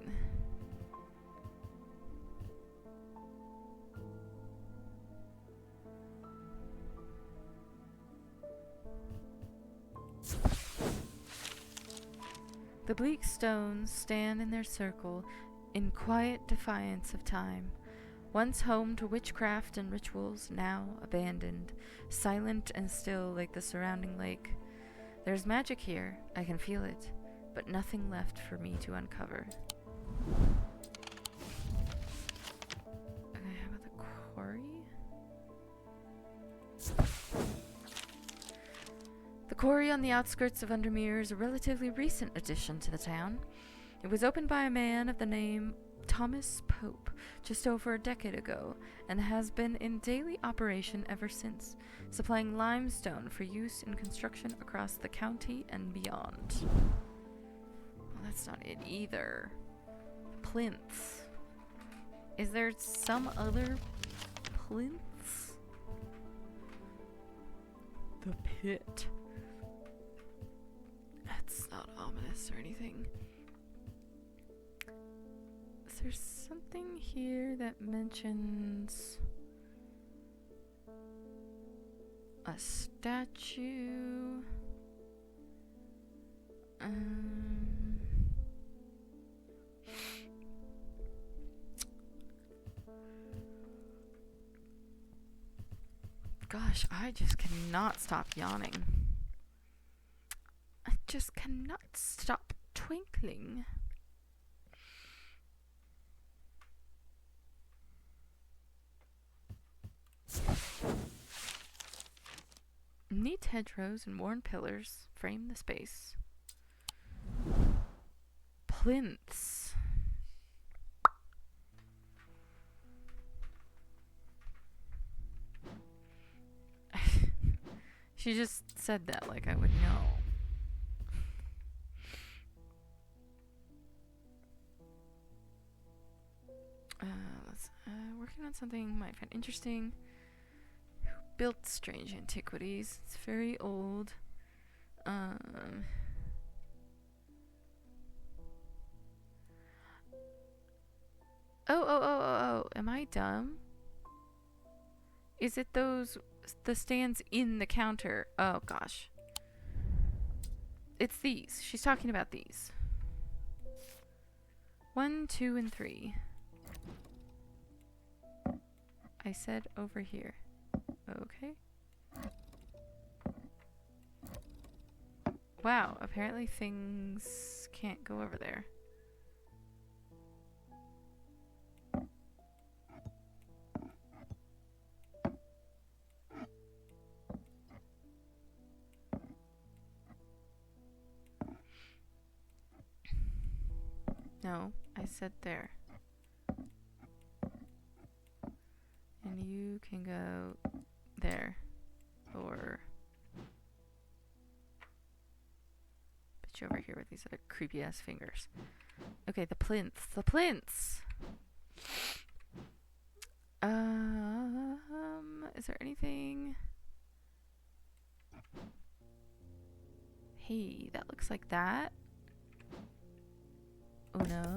The bleak stones stand in their circle in quiet defiance of time. Once home to witchcraft and rituals, now abandoned, silent and still like the surrounding lake. There's magic here, I can feel it, but nothing left for me to uncover. Okay, how about the quarry? The quarry on the outskirts of Undermere is a relatively recent addition to the town. It was opened by a man of the name Thomas Pope just over a decade ago, and has been in daily operation ever since, supplying limestone for use in construction across the county and beyond. Well, that's not it either. Plinths. Is there some other plinths? The pit. That's not ominous or anything. There's something here that mentions a statue. Gosh, I just cannot stop yawning. I just cannot stop twinkling. Neat hedgerows and worn pillars frame the space. Plinths. She just said that like I would know. Working on something you might find interesting. Who built strange antiquities? It's very old. Oh, am I dumb? Is it the stands in the counter? Oh gosh. It's these. She's talking about these. 1, 2, and 3. I said over here. Okay. Wow, apparently things can't go over there. No, I said there. And you can go there. Or put you over here with these other creepy ass fingers. Okay, the plinths. The plinths! Is there anything? Hey, that looks like that. Oh no.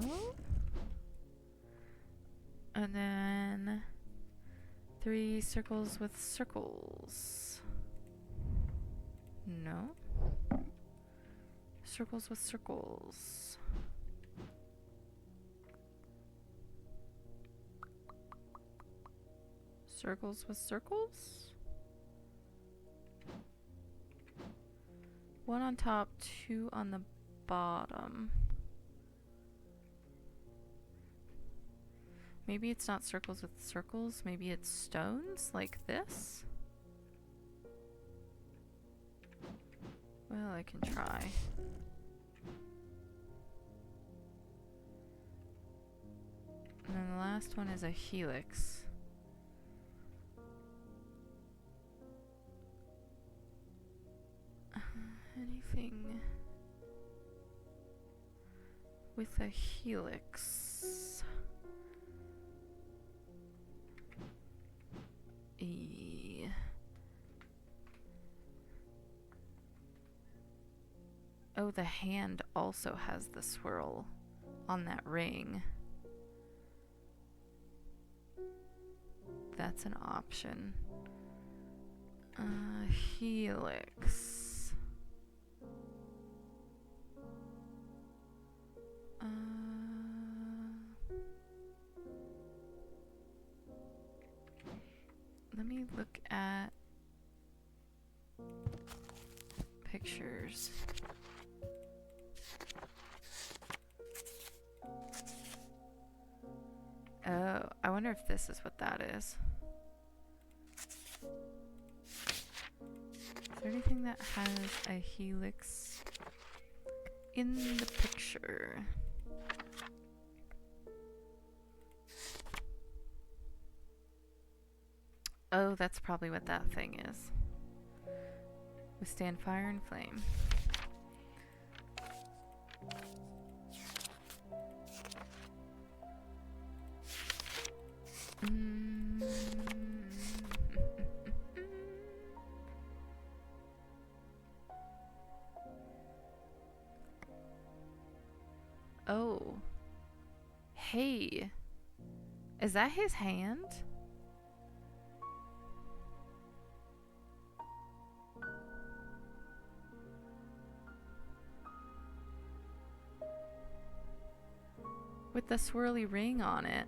And then 3 circles with circles. No. Circles with circles. Circles with circles? One on top, two on the bottom. Maybe it's not circles with circles, maybe it's stones like this? Well, I can try. And then the last one is a helix. Anything with a helix? Oh, the hand also has the swirl on that ring. That's an option. Helix. Let me look at pictures. Oh, I wonder if this is what that is. Is there anything that has a helix in the picture? Oh, that's probably what that thing is. Withstand fire and flame. Oh. Hey. Is that his hand? With the swirly ring on it.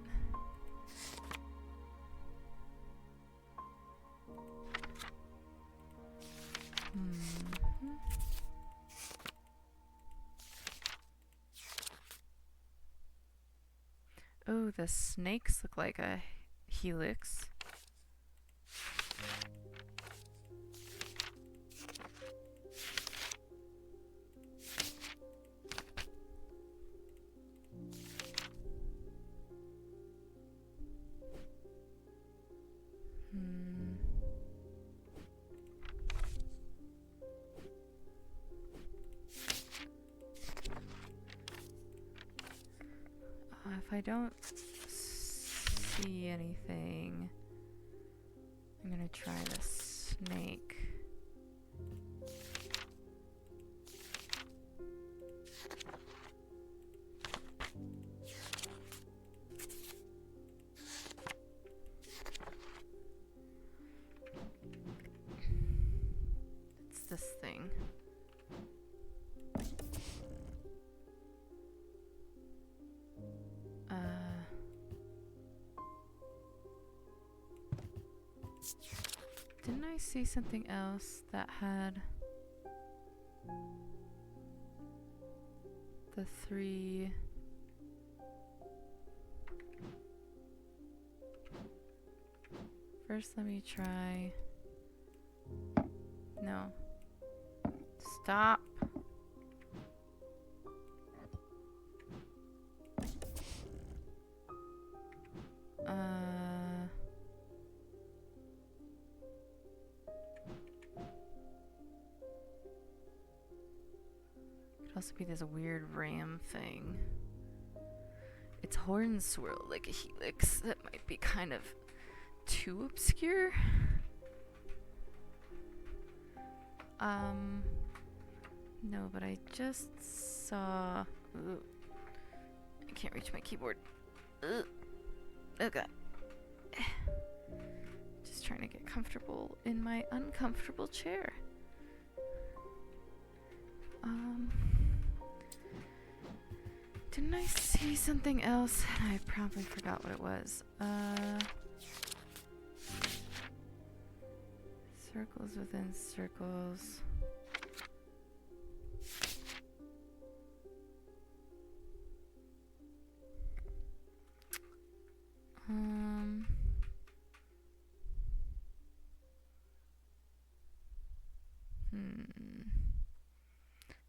Oh, the snakes look like a helix. If I don't see anything, I'm gonna try the snake. It's this thing. Didn't I see something else that had the three? First, let me try. No. Stop. Could also be this weird ram thing. Its horns swirl like a helix. That might be kind of too obscure. No, but I just saw. Ooh, I can't reach my keyboard. Ugh. Oh god. Just trying to get comfortable in my uncomfortable chair. Didn't I see something else? I probably forgot what it was. Circles within circles.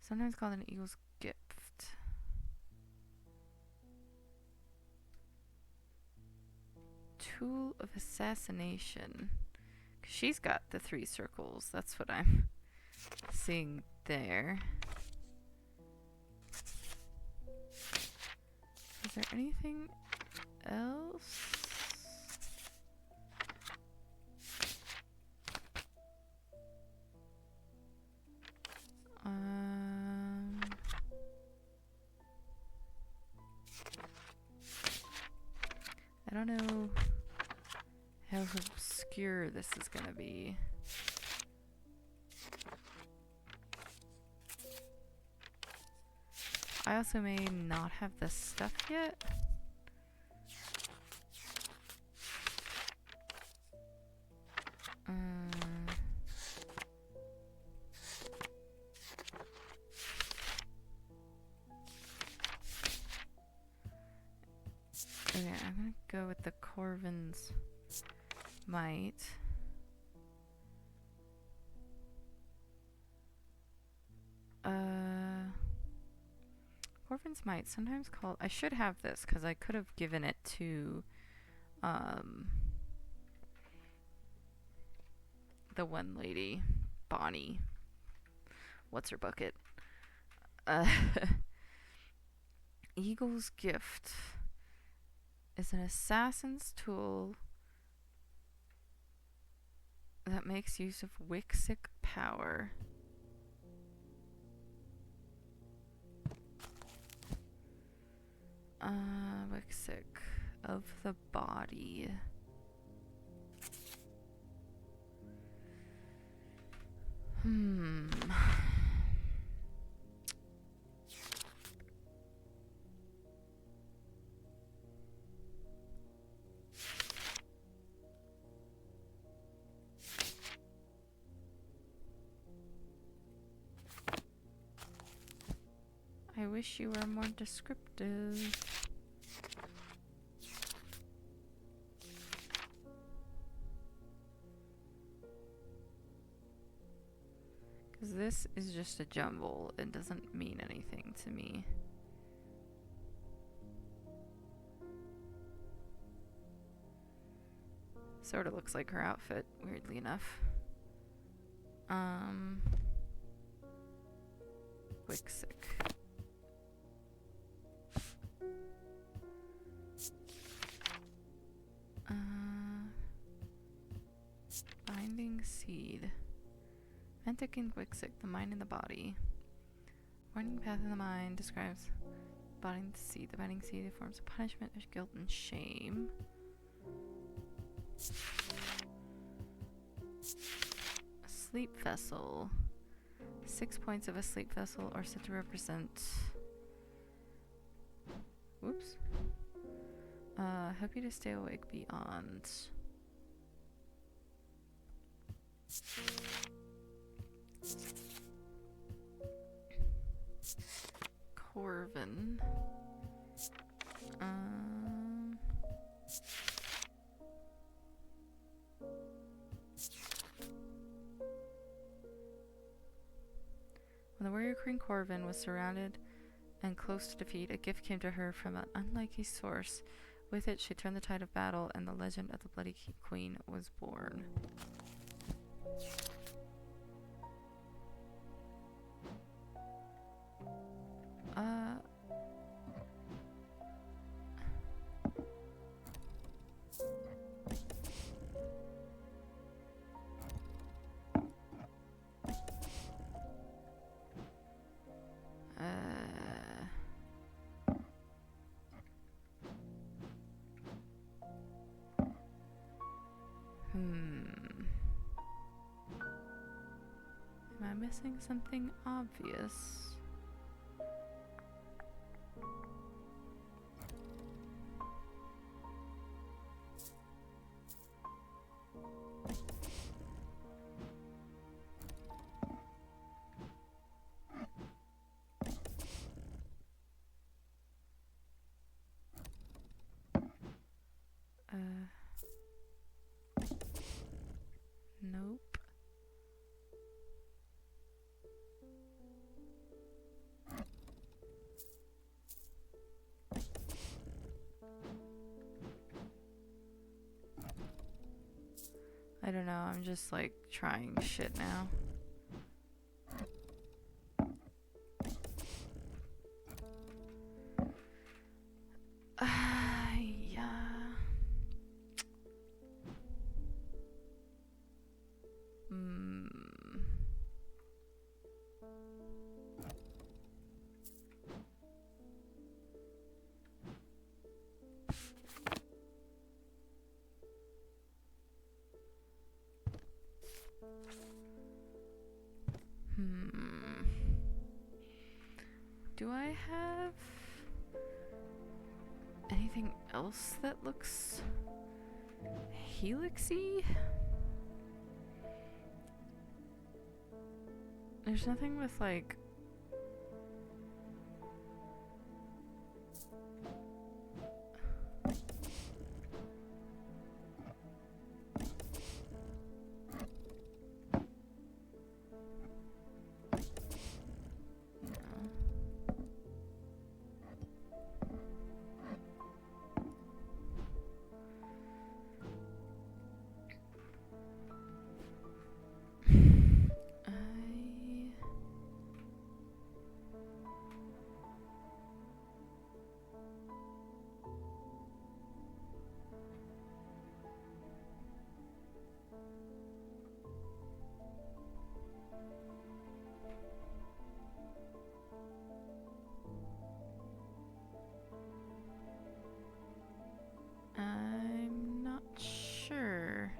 Sometimes called an eagle's gift. Tool of assassination. 'Cause she's got the 3 circles. That's what I'm seeing there. Is there anything else? I don't know how obscure this is gonna be. I also may not have this stuff yet. Okay, I'm gonna go with the Corvin's Might. Corvin's Might, sometimes called... I should have this, because I could have given it to, the one lady, Bonnie. What's her bucket? Eagle's Gift is an assassin's tool that makes use of Wixic power. Wixic of the body. I wish you were more descriptive. Because this is just a jumble. It doesn't mean anything to me. Sort of looks like her outfit, weirdly enough. Wixic. Binding Seed. Antic and Wixic, the mind and the body. Winding path in the mind describes binding seed. The binding seed forms a punishment of guilt and shame. A sleep vessel. 6 points of a sleep vessel are said to represent... Whoops. Help you to stay awake beyond. Corvin. When the warrior queen Corvin was surrounded and close to defeat, a gift came to her from an unlikely source. With it, she turned the tide of battle, and the legend of the Bloody Queen was born. Am I missing something obvious? I don't know, I'm just like trying shit now. Yeah. Do I have anything else that looks helixy? There's nothing with like I'm not sure.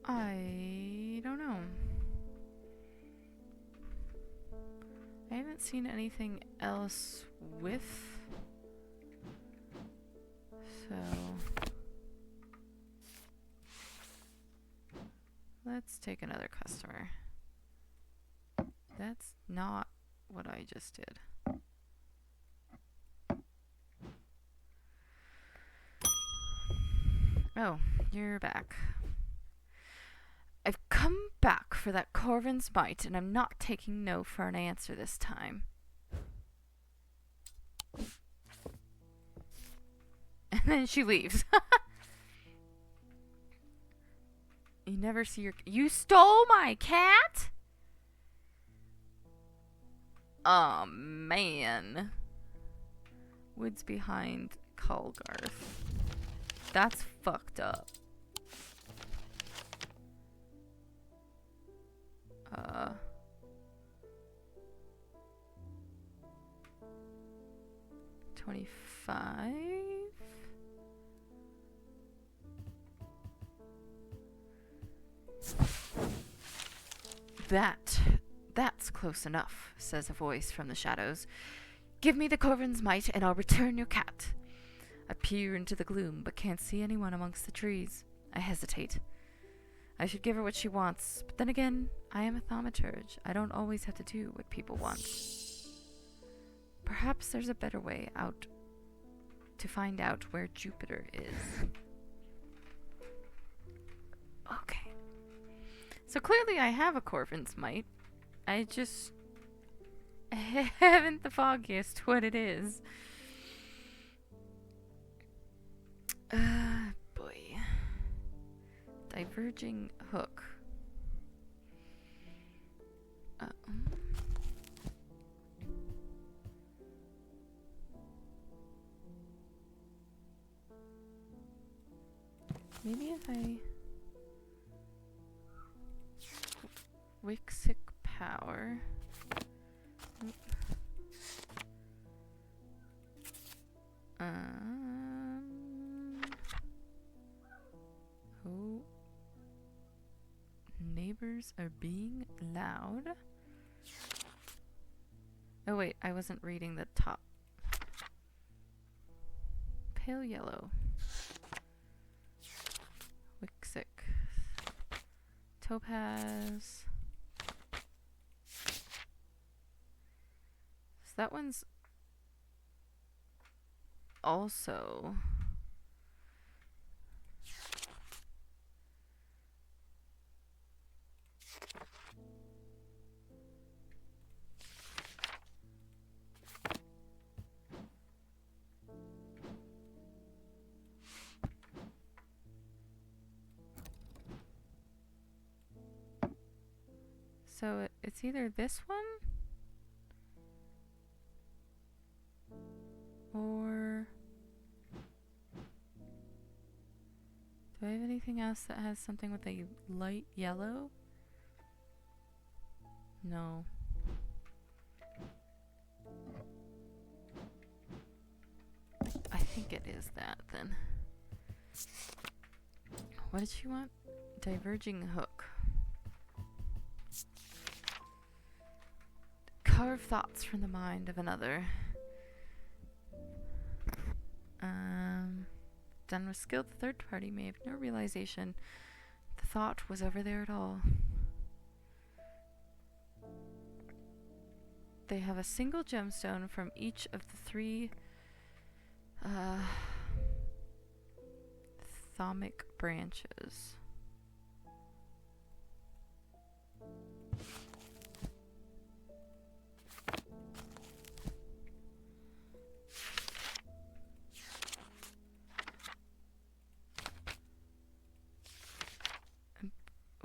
I don't know. I haven't seen anything else with, so let's take another customer. That's not what I just did. Oh, you're back. I've come back for that Corvin's Might, and I'm not taking no for an answer this time. And then she leaves. You never see your... You stole my cat? Oh, man. Woods behind Colgarth. That's fucked up. 25. That's close enough, says a voice from the shadows. Give me the Corvin's Might and I'll return your cat. I peer into the gloom, but can't see anyone amongst the trees. I hesitate. I should give her what she wants, but then again, I am a thaumaturge. I don't always have to do what people want. Perhaps there's a better way out to find out where Jupiter is. Okay. So clearly I have a Corvin's Might. I just haven't the foggiest what it is. Boy. Diverging hook. Maybe if I... Wixic power. Oh. neighbors are being loud. Oh wait, I wasn't reading the top. Pale yellow. Wixic. Topaz. So that one's also... So it's either this one or... Do I have anything else that has something with a light yellow? No. I think it is that then. What did she want? Diverging hook. Carve thoughts from the mind of another. Done with skill, the third party may have no realization the thought was ever there at all. They have a single gemstone from each of the three thymic branches.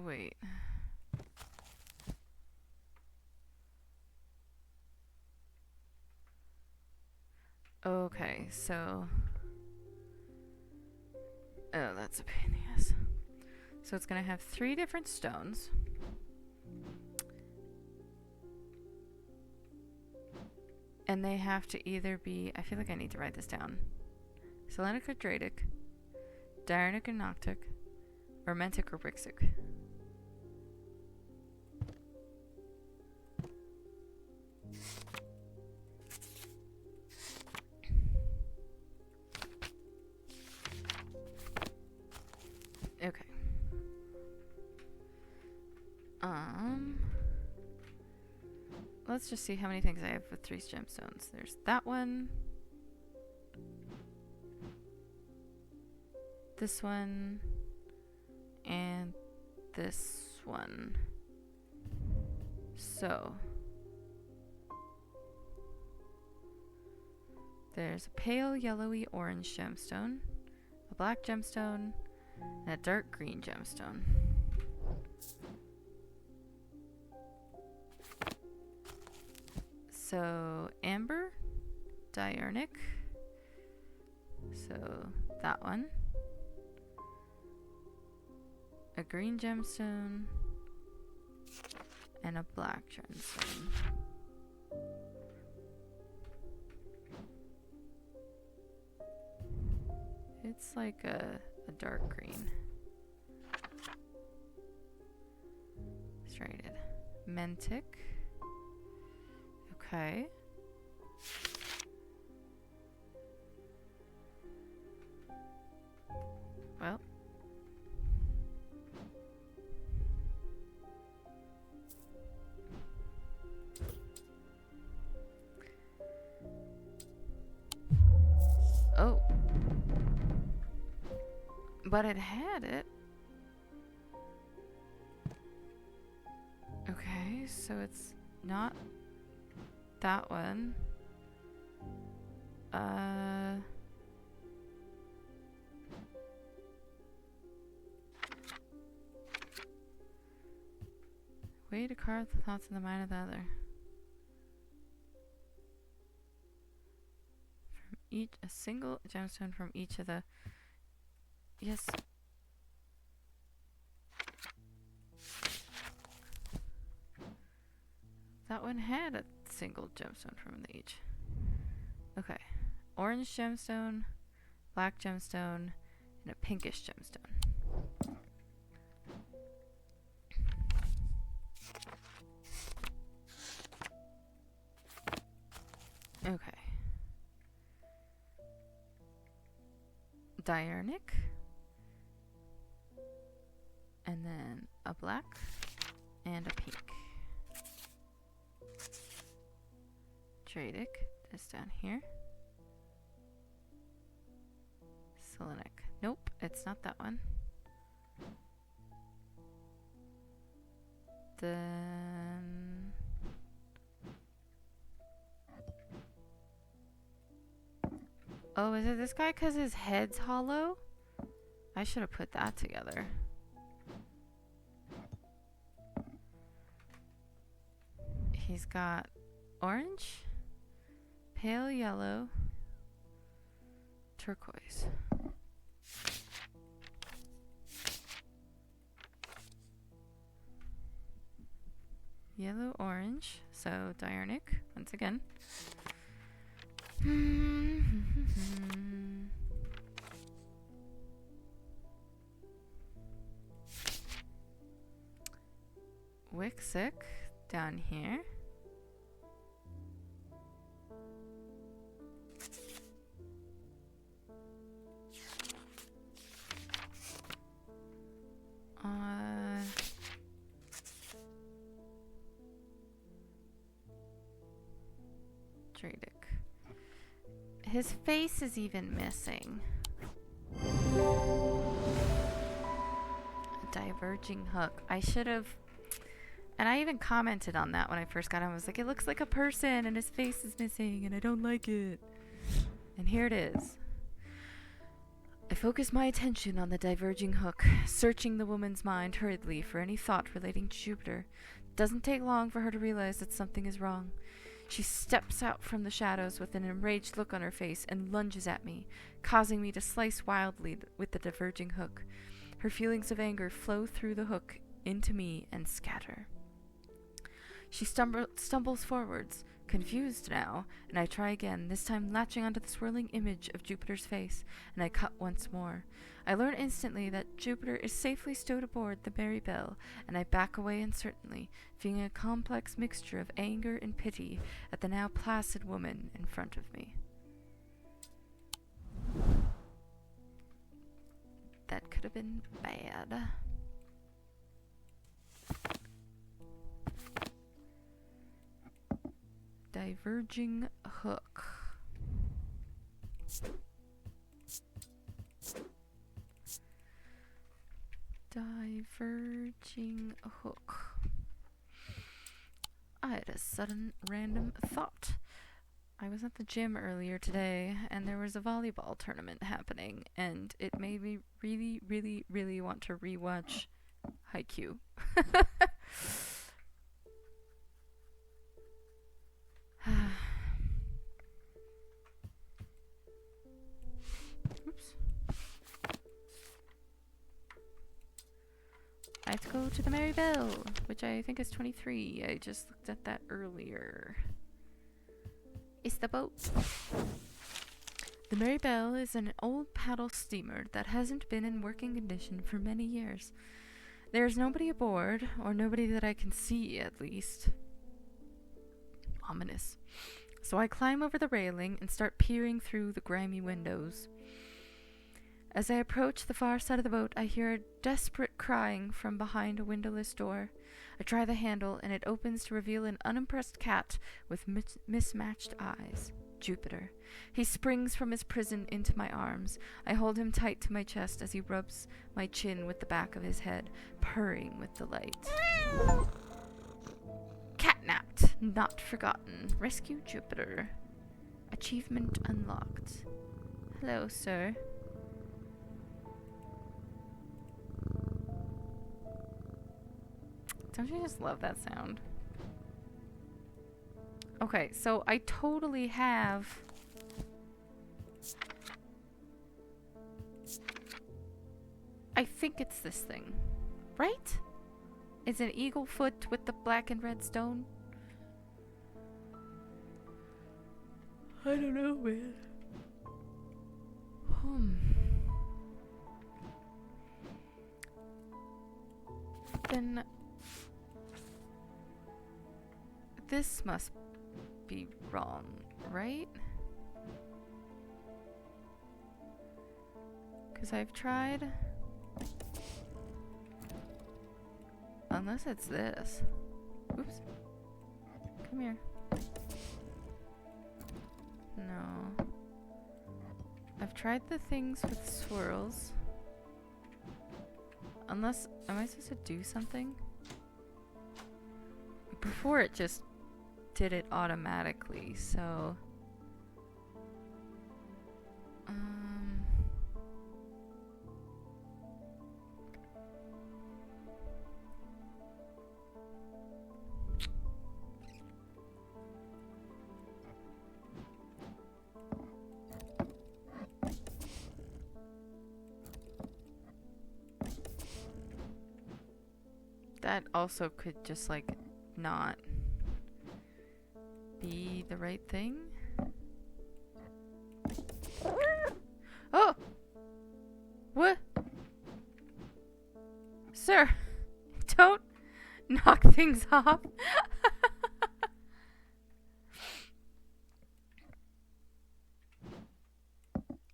Wait. Okay, so... Oh, that's a pain in the ass. So it's gonna have 3 different stones. And they have to either be... I feel like I need to write this down. Selenic or Dradic, Diarnic or Noctic, or Mentic or Wixic. Okay. Let's just see how many things I have with 3 gemstones. There's that one. This one. And this one. So. There's a pale yellowy orange gemstone, a black gemstone, and a dark green gemstone. So amber, diurnic, so that one, a green gemstone, and a black gemstone. It's like a dark green. Striated. Mentic. Okay. Well. Oh. But it had it. Okay, so it's not that one. Way to carve the thoughts in the mind of the other. From each, a single gemstone from each of the... Yes. That one had a single gemstone from each. Okay. Orange gemstone, black gemstone, and a pinkish gemstone. Diurnic. And then a black and a pink. Dradic is down here. Selenic. Nope, it's not that one. Then oh, is it this guy because his head's hollow? I should have put that together. He's got orange, pale yellow, turquoise. Yellow, orange, so Diurnic, once again. Wixic, down here. Dradic. His face is even missing. A diverging hook. I should have... And I even commented on that when I first got him. I was like, it looks like a person and his face is missing and I don't like it. And here it is. I focus my attention on the diverging hook, searching the woman's mind hurriedly for any thought relating to Jupiter. It doesn't take long for her to realize that something is wrong. She steps out from the shadows with an enraged look on her face and lunges at me, causing me to slice wildly with the diverging hook. Her feelings of anger flow through the hook into me and scatter. She stumbles forwards, confused now, and I try again, this time latching onto the swirling image of Jupiter's face, and I cut once more. I learn instantly that Jupiter is safely stowed aboard the Mary Bell, and I back away uncertainly, feeling a complex mixture of anger and pity at the now placid woman in front of me. That could have been bad. Diverging hook. Diverging hook. I had a sudden random thought. I was at the gym earlier today and there was a volleyball tournament happening and it made me really, really, really want to rewatch Haikyuu. Oops. I have to go to the Mary Bell, which I think is 23. I just looked at that earlier. It's the boat. The Mary Bell is an old paddle steamer that hasn't been in working condition for many years. There's nobody aboard, or nobody that I can see at least. Ominous. So I climb over the railing and start peering through the grimy windows. As I approach the far side of the boat, I hear a desperate crying from behind a windowless door. I try the handle, and it opens to reveal an unimpressed cat with mismatched eyes. Jupiter. He springs from his prison into my arms. I hold him tight to my chest as he rubs my chin with the back of his head, purring with delight. Catnapped, not forgotten. Rescue Jupiter. Achievement unlocked. Hello, sir. Don't you just love that sound? Okay, so I totally have... I think it's this thing. Right? It's an eagle foot with the black and red stone. I don't know, man. Then... this must be wrong, right? Because I've tried... Unless it's this. Oops. Come here. No. I've tried the things with swirls. Unless... Am I supposed to do something? Before it just did it automatically, so... That also could just, like, not be the right thing. Oh! What? Sir, don't knock things off.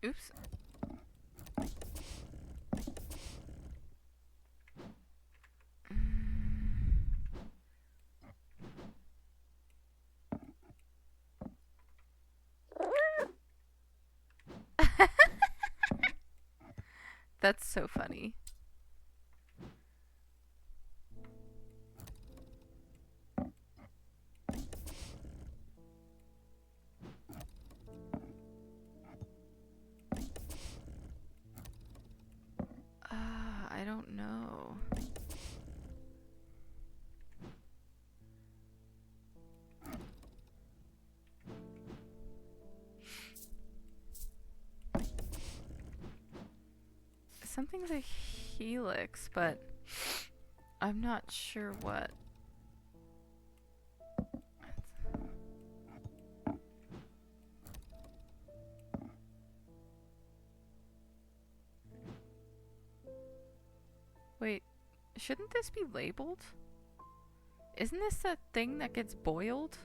Oops. That's so funny. I don't know. Something's a helix, but I'm not sure what. Wait, shouldn't this be labeled? Isn't this a thing that gets boiled?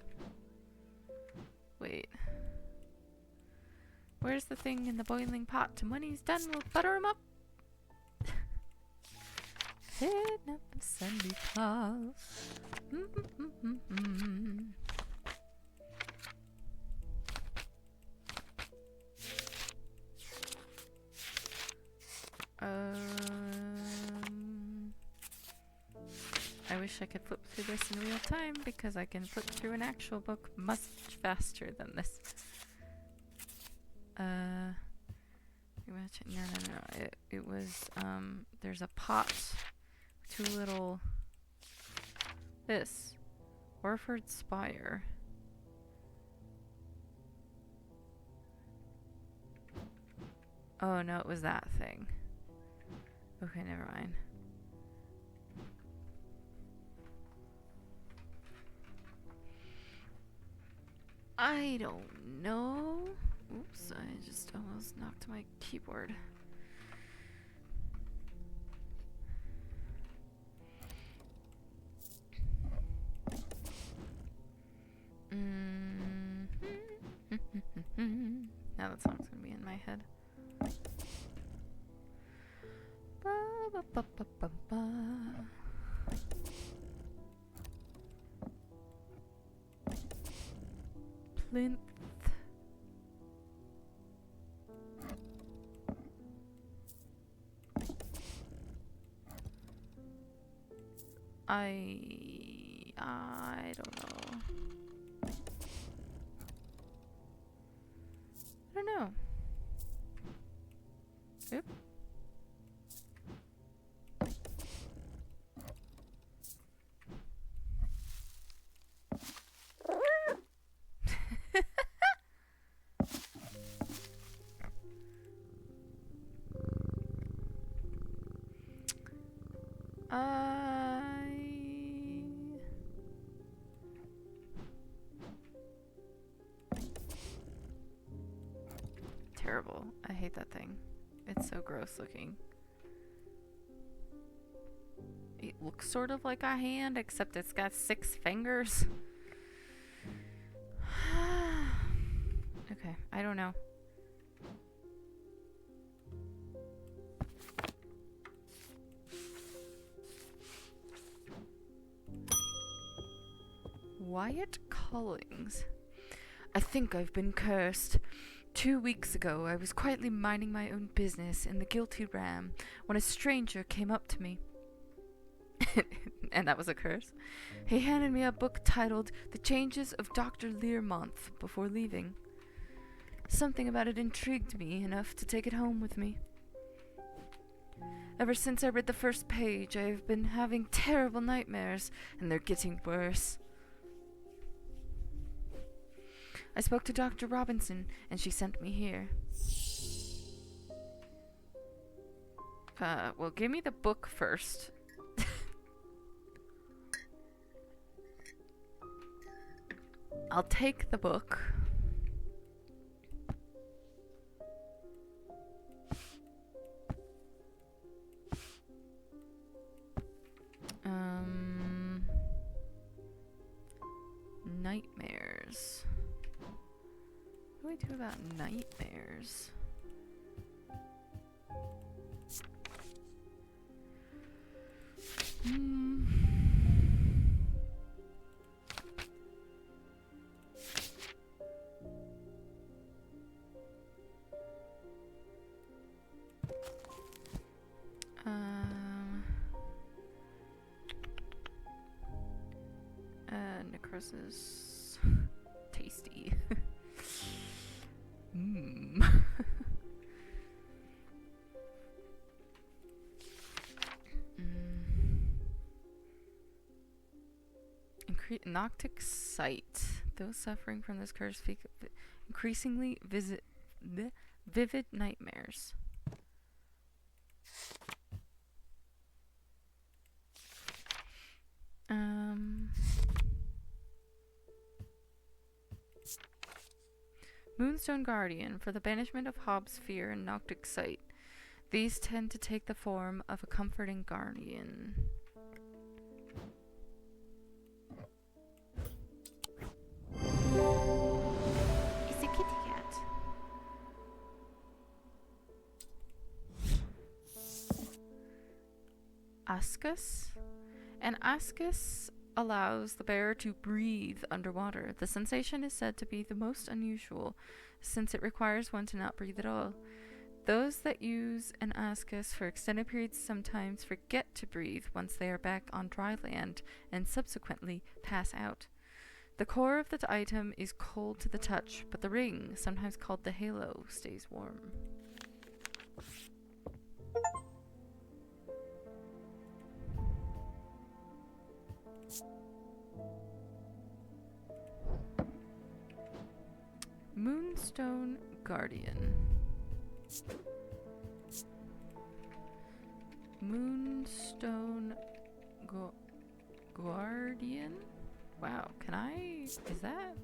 Wait. Where's the thing in the boiling pot? And when he's done, we'll butter him up. Hitting up the Sunday Claus. I wish I could flip through this in real time because I can flip through an actual book much faster than this. No. It was, there's a pot. Two little... This. Orford Spire. Oh, no, it was that thing. Okay, never mind. I don't know. Oops, I just almost knocked my keyboard. Now that song's gonna be in my head. Ba, ba, ba, ba, ba, ba. Plinth. I don't know. I don't know. Oop. Terrible. I hate that thing. It's so gross looking. It looks sort of like a hand, except it's got 6 fingers. Okay, I don't know. Wyatt Collings. I think I've been cursed. 2 weeks ago, I was quietly minding my own business in the Guilty Ram when a stranger came up to me. And that was a curse. He handed me a book titled The Changes of Dr. Learmonth before leaving. Something about it intrigued me enough to take it home with me. Ever since I read the first page, I have been having terrible nightmares, and they're getting worse. I spoke to Dr. Robinson, and she sent me here. Well, give me the book first. I'll take the book. Nightmares. What do I do about nightmares? Necrosis. Tasty. Noctic sight. Those suffering from this curse increasingly vivid nightmares. Moonstone Guardian, for the banishment of Hobbs' fear and Noctic sight. These tend to take the form of a comforting guardian. It's a kitty cat. Ascus? An ascus allows the bearer to breathe underwater. The sensation is said to be the most unusual, since it requires one to not breathe at all. Those that use an ascus for extended periods sometimes forget to breathe once they are back on dry land and subsequently pass out. The core of the item is cold to the touch, but the ring, sometimes called the halo, stays warm. Moonstone Guardian. Moonstone Guardian? Wow, can I? Is that?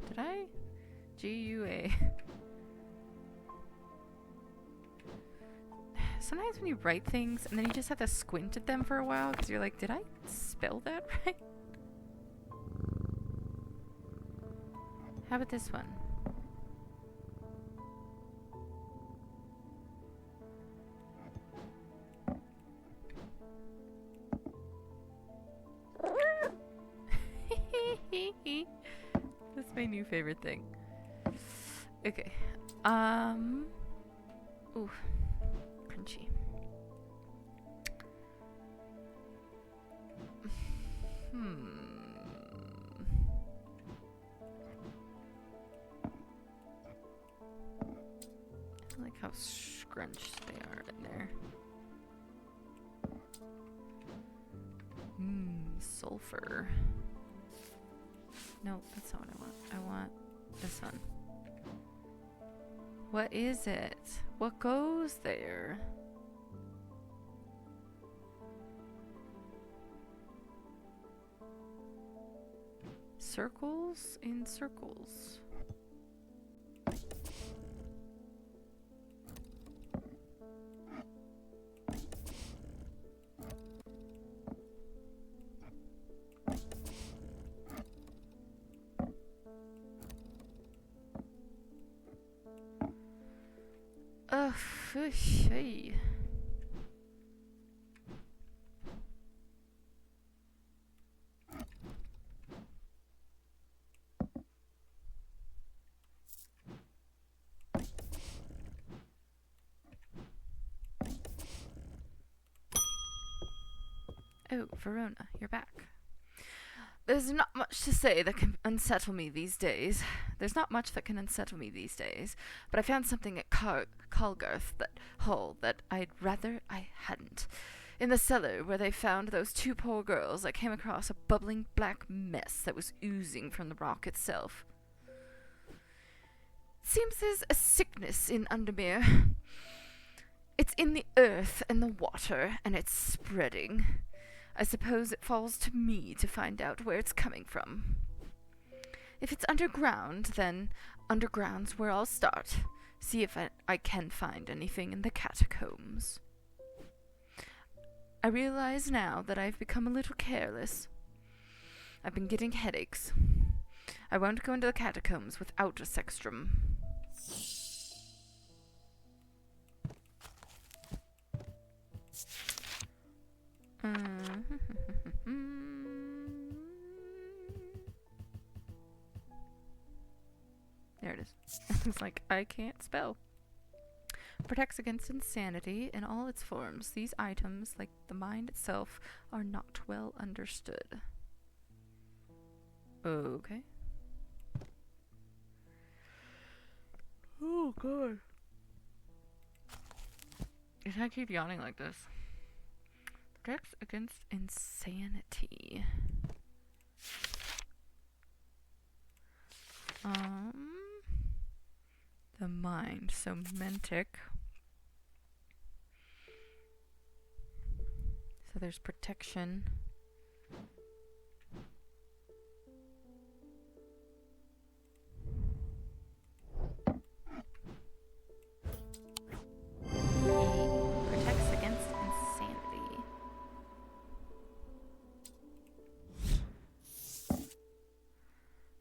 Did I? GUA. Sometimes when you write things and then you just have to squint at them for a while because you're like, did I spell that right? How about this one? That's my new favorite thing. Okay. Ooh. Crunchy. I like how scrunched they are in there. Sulfur. No, that's not what I want. I want this one. What is it? What goes there? Circles in circles. Hey. Oh, Verona, you're back. There's not much to say that can unsettle me these days. There's not much that can unsettle me these days, but I found something at Culgarth Hall that I'd rather I hadn't. In the cellar where they found those two poor girls, I came across a bubbling black mess that was oozing from the rock itself. Seems there's a sickness in Undermere. It's in the earth and the water, and it's spreading. I suppose it falls to me to find out where it's coming from. If it's underground, then underground's where I'll start. See if I can find anything in the catacombs. I realize now that I've become a little careless. I've been getting headaches. I won't go into the catacombs without a sextrum. There it is. It's like, I can't spell. Protects against insanity in all its forms. These items, like the mind itself, are not well understood. Okay. Oh, God. If I keep yawning like this. Protects against insanity. The mind, so mentic. So there's protection. Protects against insanity.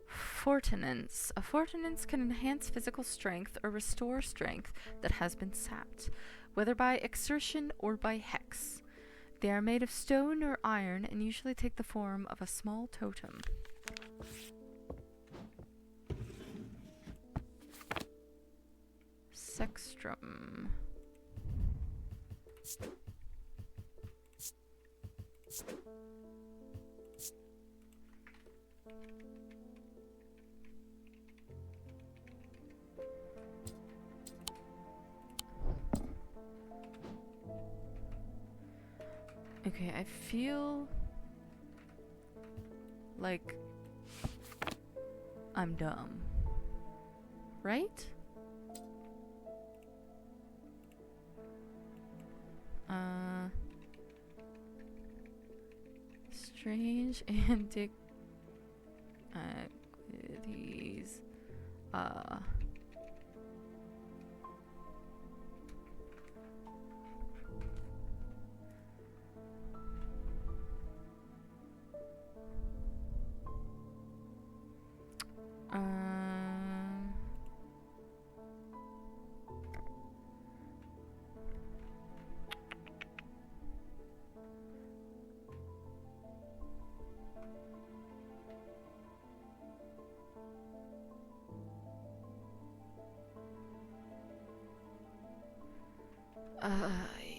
Fortinance. A fortinance can enhance physical strength or restore strength that has been sapped, whether by exertion or by hex. They are made of stone or iron and usually take the form of a small totem. Sextrum. Okay, I feel like I'm dumb. Right? Strange antiquities.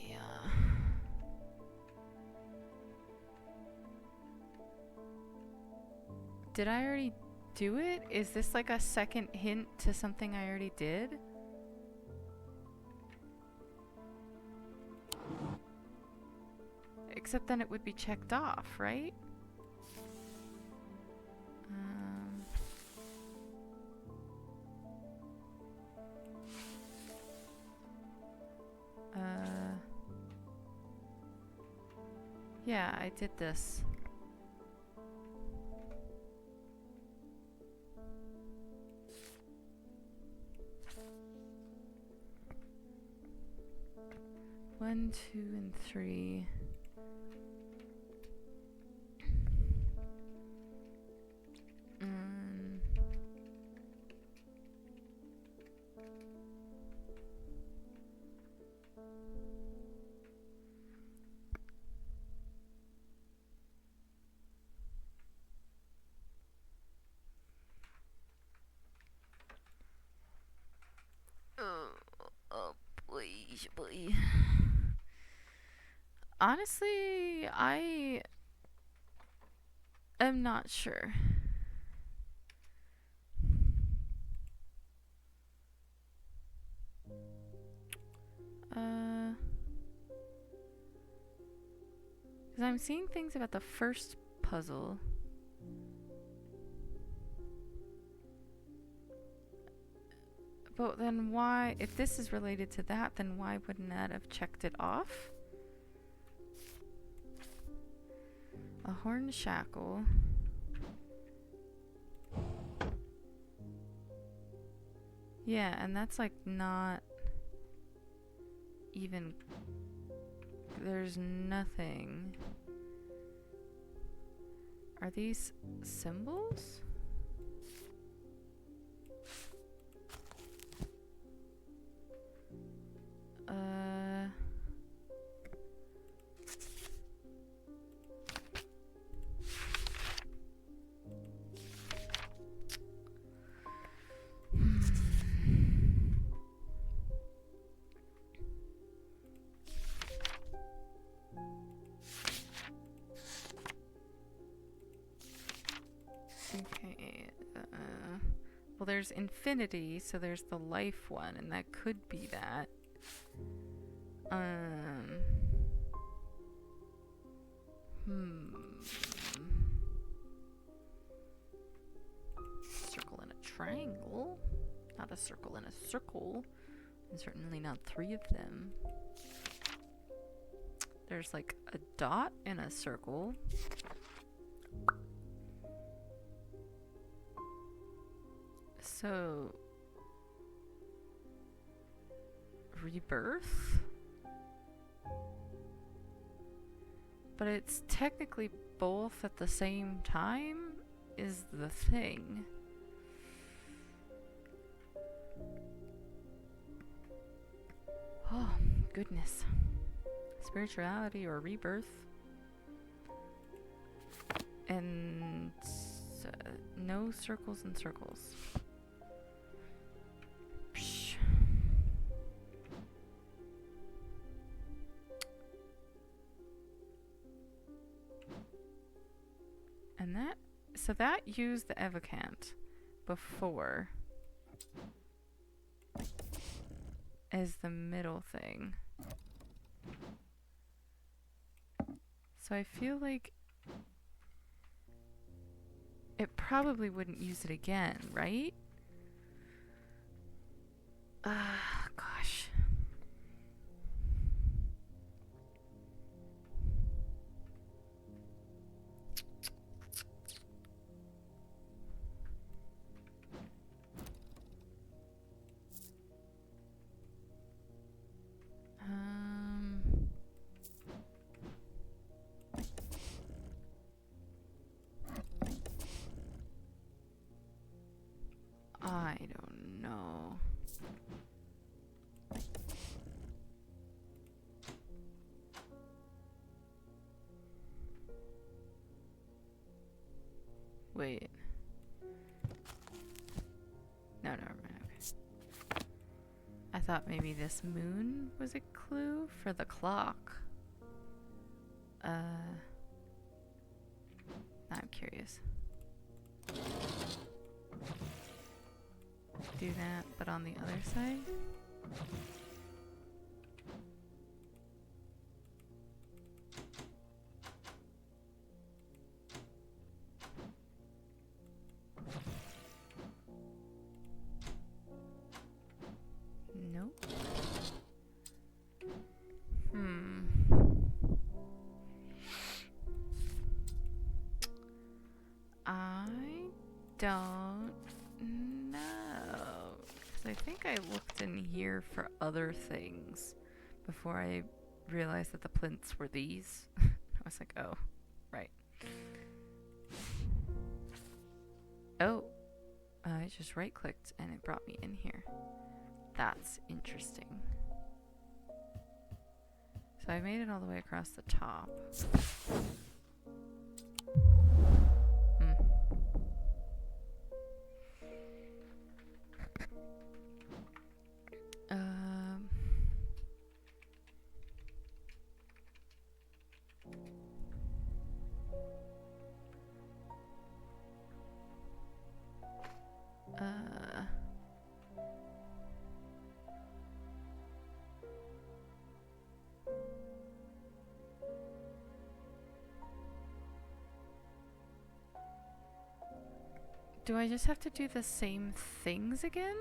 Yeah. Did I already do it? Is this like a second hint to something I already did? Except then it would be checked off, right? Yeah, I did this. One, 2, and 3. Please. Honestly, I am not sure. Because I'm seeing things about the first puzzle. But then why, if this is related to that, then why wouldn't that have checked it off? A horn shackle. Yeah, and that's like not even, there's nothing. Are these symbols? Okay. Well, there's infinity, so there's the life one, and that could be that. Circle and a triangle. Not a circle and a circle. And certainly not 3 of them. There's like a dot and a circle. So, rebirth? But it's technically both at the same time is the thing. Oh, goodness. Spirituality or rebirth. And no circles and circles. Psh. And that, so that used the evocant before as the middle thing. So I feel like it probably wouldn't use it again, right? Gosh. I don't know. Wait. No, never mind. Okay. I thought maybe this moon was a clue for the clock. I'm curious. Do that, but on the other side. Nope. I don't know. Because I think I looked in here for other things before I realized that the plinths were these. I was like, oh, right. Oh, I just right-clicked and it brought me in here. That's interesting. So I made it all the way across the top. Do I just have to do the same things again?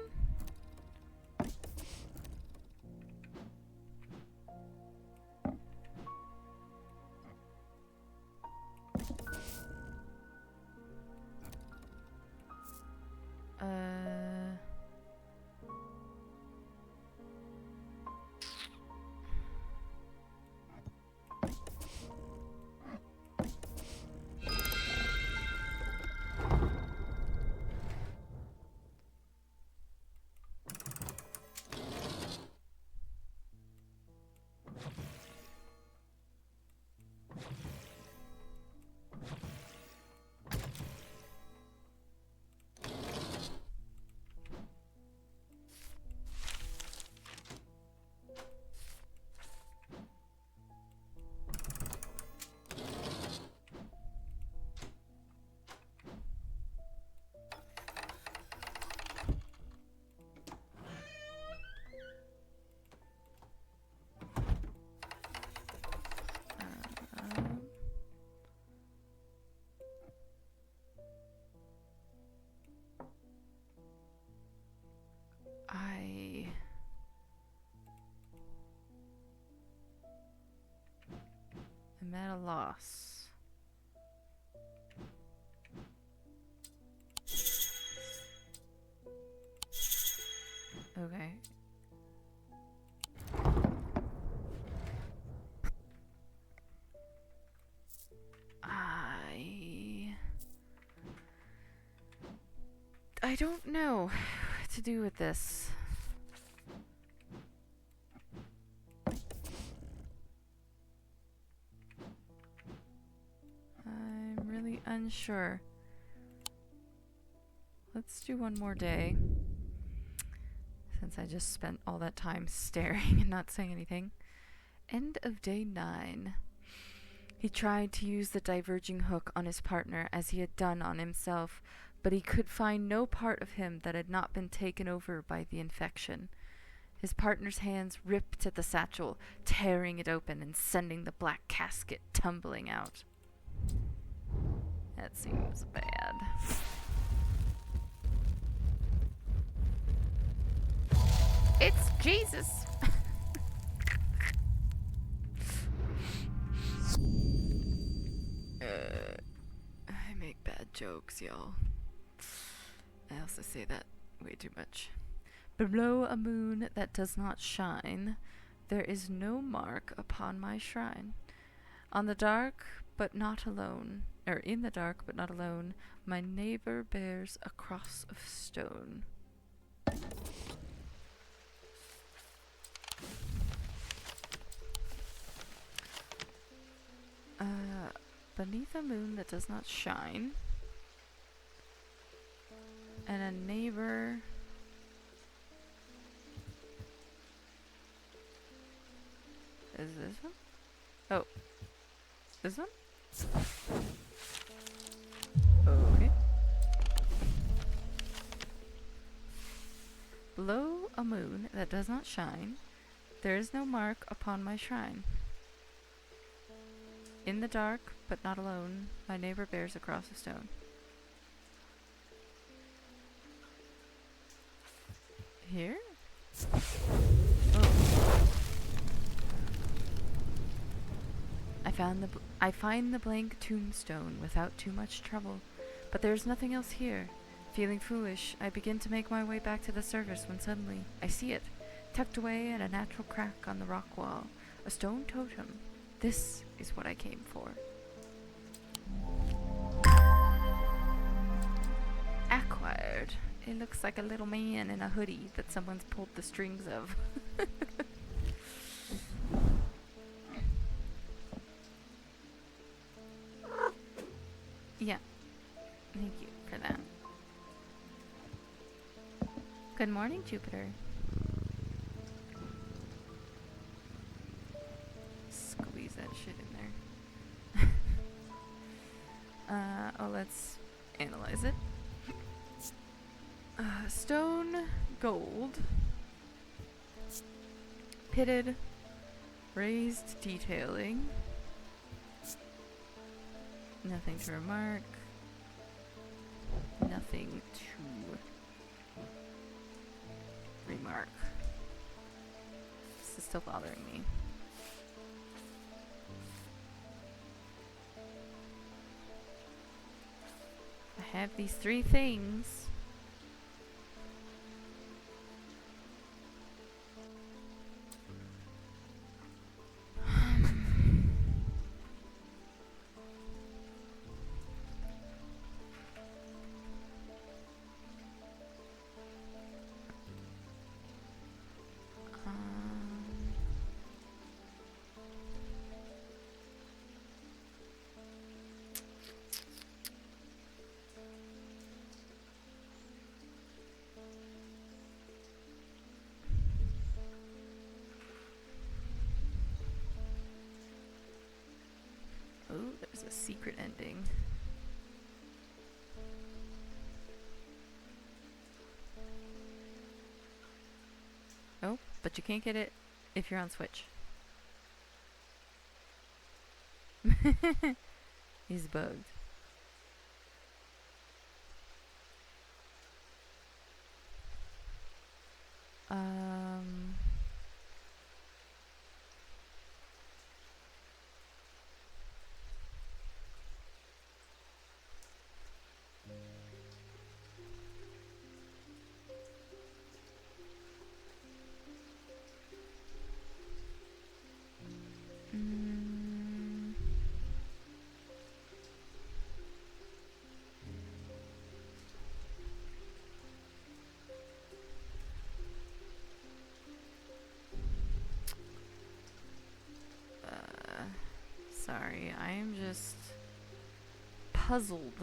I am at a loss. Okay. I don't know what to do with this. I'm really unsure. Let's do one more day. Since I just spent all that time staring and not saying anything. End of day 9. He tried to use the diverging hook on his partner as he had done on himself, but he could find no part of him that had not been taken over by the infection. His partner's hands ripped at the satchel, tearing it open and sending the black casket tumbling out. That seems bad. It's Jesus! I make bad jokes, y'all. I also say that way too much. Below a moon that does not shine, there is no mark upon my shrine. On the dark, but not alone, or in the dark, but not alone, my neighbor bears a cross of stone. Beneath a moon that does not shine, and a neighbor. Is this one? Oh. This one? Okay. Below a moon that does not shine, there is no mark upon my shrine. In the dark, but not alone, my neighbor bears a cross of stone. Here? Oh. I find the blank tombstone without too much trouble, but there's nothing else here. Feeling foolish, I begin to make my way back to the surface when suddenly I see it, tucked away in a natural crack on the rock wall, a stone totem. This is what I came for. Acquired. It looks like a little man in a hoodie that someone's pulled the strings of. Yeah. Thank you for that. Good morning, Jupiter. Squeeze that shit in there. Oh, let's analyze it. Stone, gold, pitted, raised detailing. Nothing to remark. Nothing to remark. This is still bothering me. I have these 3 things. Oh, there's a secret ending. Oh, but you can't get it if you're on Switch. He's bugged. Sorry, I am just puzzled.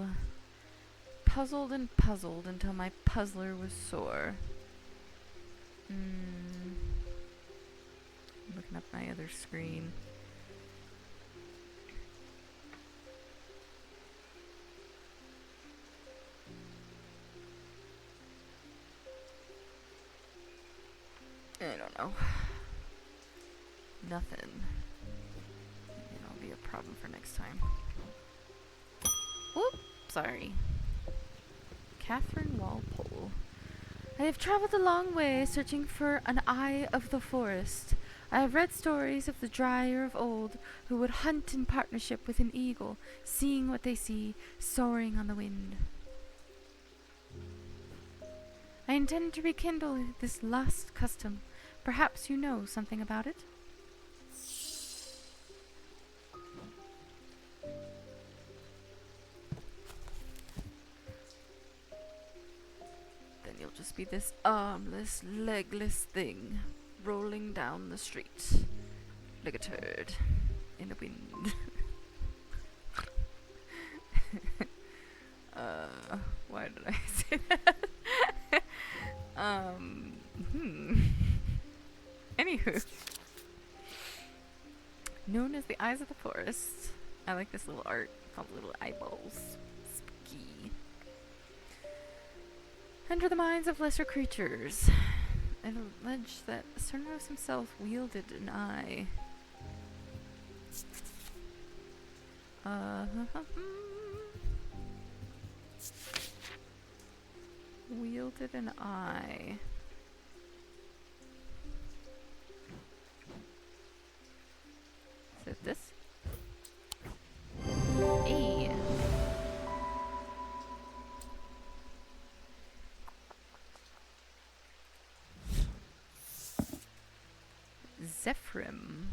Puzzled and puzzled until my puzzler was sore. Looking up my other screen. I don't know. Nothing. It'll be a problem for next time. Whoop! Sorry. Catherine Walpole. I have traveled a long way searching for an eye of the forest. I have read stories of the Dryer of old, who would hunt in partnership with an eagle, seeing what they see, soaring on the wind. I intend to rekindle this lost custom. Perhaps you know something about it? Then you'll just be this armless, legless thing rolling down the street like a turd in the wind. Why did I say that? Anywho. Known as the Eyes of the Forest. I like this little art called Little Eyeballs. Spooky. Enter the minds of lesser creatures. It alleged that Cernos himself wielded an eye. Wielded an eye. Is it this? Hey. Zephyrim.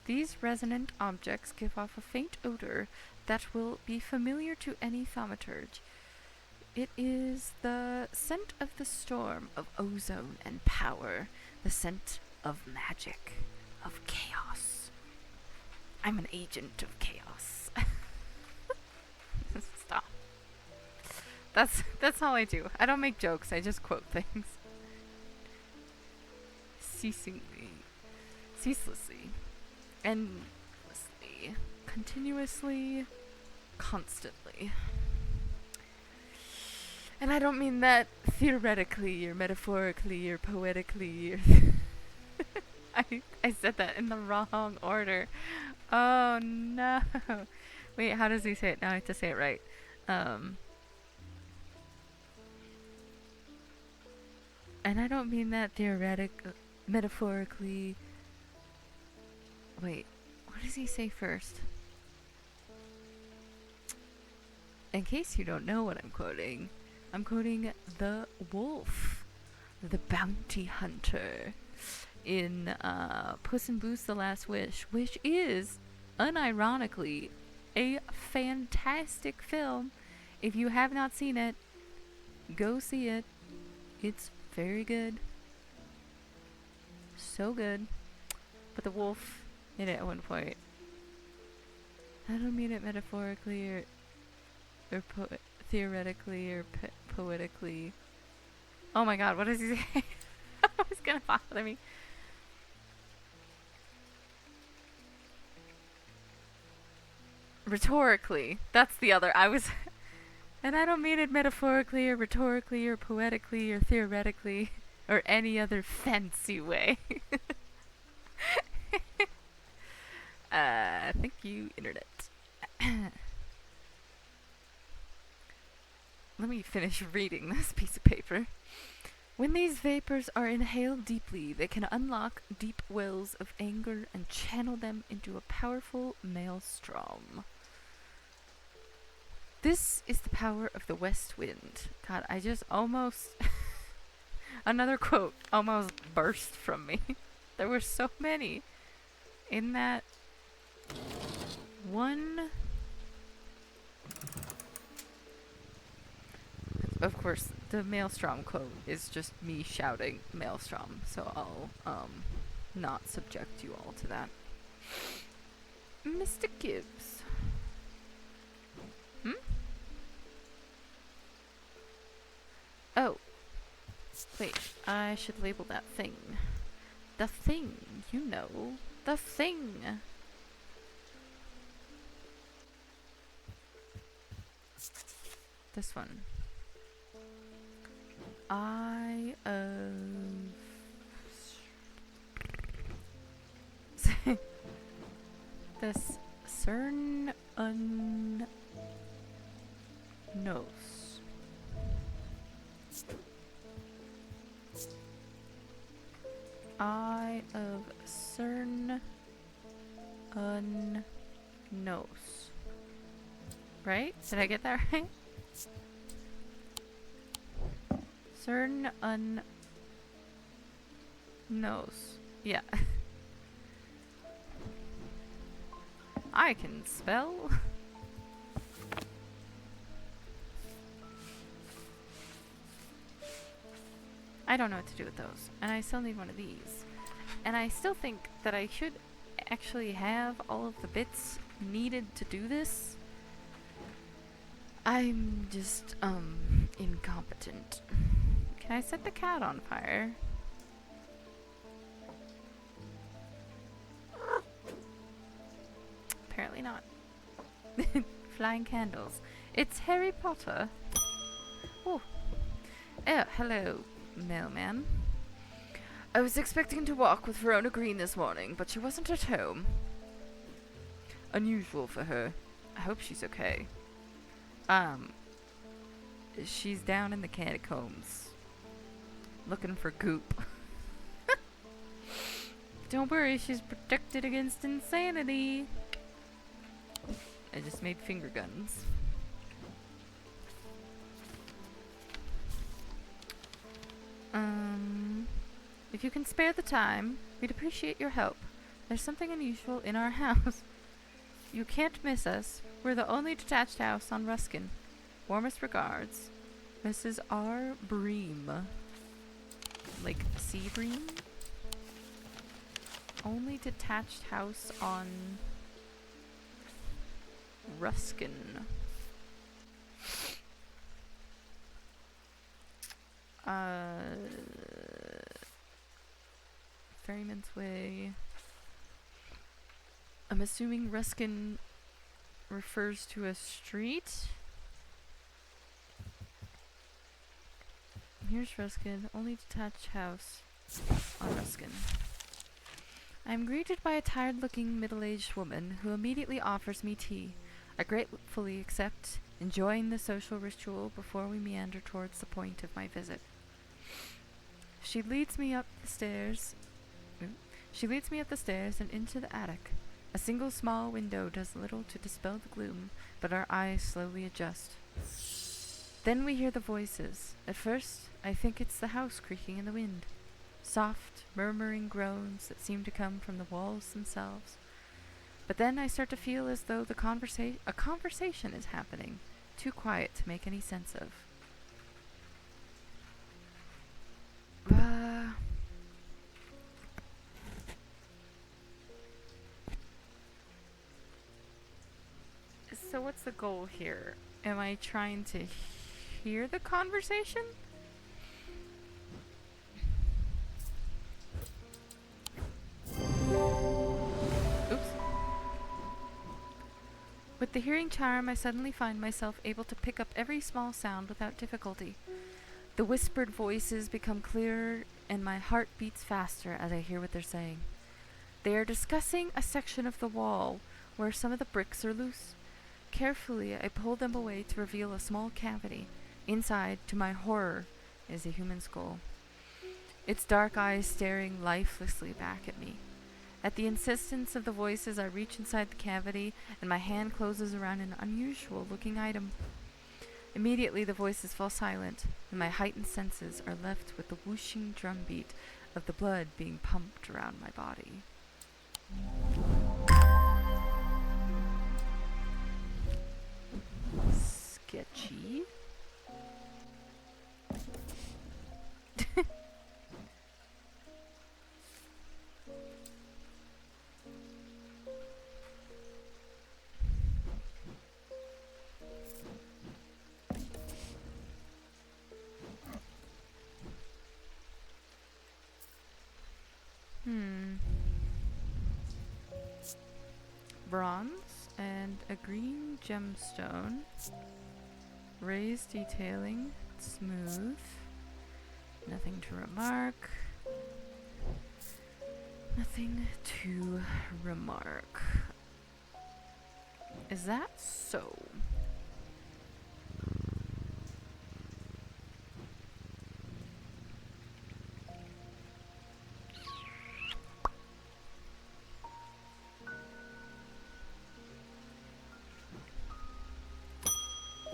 These resonant objects give off a faint odor that will be familiar to any thaumaturge. It is the scent of the storm, of ozone and power, the scent of magic, of chaos. I'm an agent of chaos. Stop. That's all I do. I don't make jokes, I just quote things. Ceaselessly, endlessly, continuously, constantly. And I don't mean that theoretically or metaphorically or poetically. Or I said that in the wrong order. Oh no. Wait, how does he say it? Now I have to say it right. And I don't mean that metaphorically. Wait, what does he say first? In case you don't know what I'm quoting the wolf, the bounty hunter, in Puss in Boots: The Last Wish, which is, unironically, a fantastic film. If you have not seen it, go see it. It's very good. So good. But the wolf in it at one point. I don't mean it metaphorically or theoretically or poetically. Oh my god, what does he say? It's gonna bother me. Rhetorically. That's the other. And I don't mean it metaphorically or rhetorically or poetically or theoretically or any other fancy way. Thank you, internet. Let me finish reading this piece of paper. When these vapors are inhaled deeply, they can unlock deep wells of anger and channel them into a powerful maelstrom. This is the power of the west wind. God, I just almost... Another quote almost burst from me. There were so many in that one... Of course, the Maelstrom quote is just me shouting Maelstrom, so I'll not subject you all to that. Mr. Gibbs. Oh. Wait, I should label that thing. The thing, you know. The thing. This one. Eye of... this Cern Unknos. Eye of Cern Unknos. Right? Did I get that right? Cern Unknos. Yeah. I can spell. I don't know what to do with those. And I still need one of these. And I still think that I should actually have all of the bits needed to do this. I'm just, incompetent. Can I set the cat on fire? Apparently not. Flying candles. It's Harry Potter. Oh. Oh, hello, mailman. I was expecting to walk with Verona Green this morning, but she wasn't at home. Unusual for her. I hope she's okay. She's down in the catacombs. Looking for goop. Don't worry, she's protected against insanity. I just made finger guns. If you can spare the time, we'd appreciate your help. There's something unusual in our house. You can't miss us. We're the only detached house on Ruskin. Warmest regards, Mrs. R. Bream. Like sea bream? Only detached house on Ruskin. Ferryman's Way. I'm assuming Ruskin refers to a street. Here's Ruskin. Only detached house on Ruskin. I am greeted by a tired-looking middle-aged woman who immediately offers me tea. I gratefully accept, enjoying the social ritual before we meander towards the point of my visit. She leads me up the stairs and into the attic. A single small window does little to dispel the gloom, but our eyes slowly adjust. Then we hear the voices. At first, I think it's the house creaking in the wind. Soft, murmuring groans that seem to come from the walls themselves. But then I start to feel as though a conversation is happening, too quiet to make any sense of. So what's the goal here? Am I trying to hear the conversation? Oops. With the hearing charm, I suddenly find myself able to pick up every small sound without difficulty. The whispered voices become clearer, and my heart beats faster as I hear what they're saying. They are discussing a section of the wall where some of the bricks are loose. Carefully, I pull them away to reveal a small cavity. Inside, to my horror, is a human skull. Its dark eyes staring lifelessly back at me. At the insistence of the voices, I reach inside the cavity, and my hand closes around an unusual-looking item. Immediately, the voices fall silent, and my heightened senses are left with the whooshing drumbeat of the blood being pumped around my body. Sketchy. Bronze and a green gemstone. Raised detailing. Smooth. Nothing to remark. Nothing to remark. Is that so?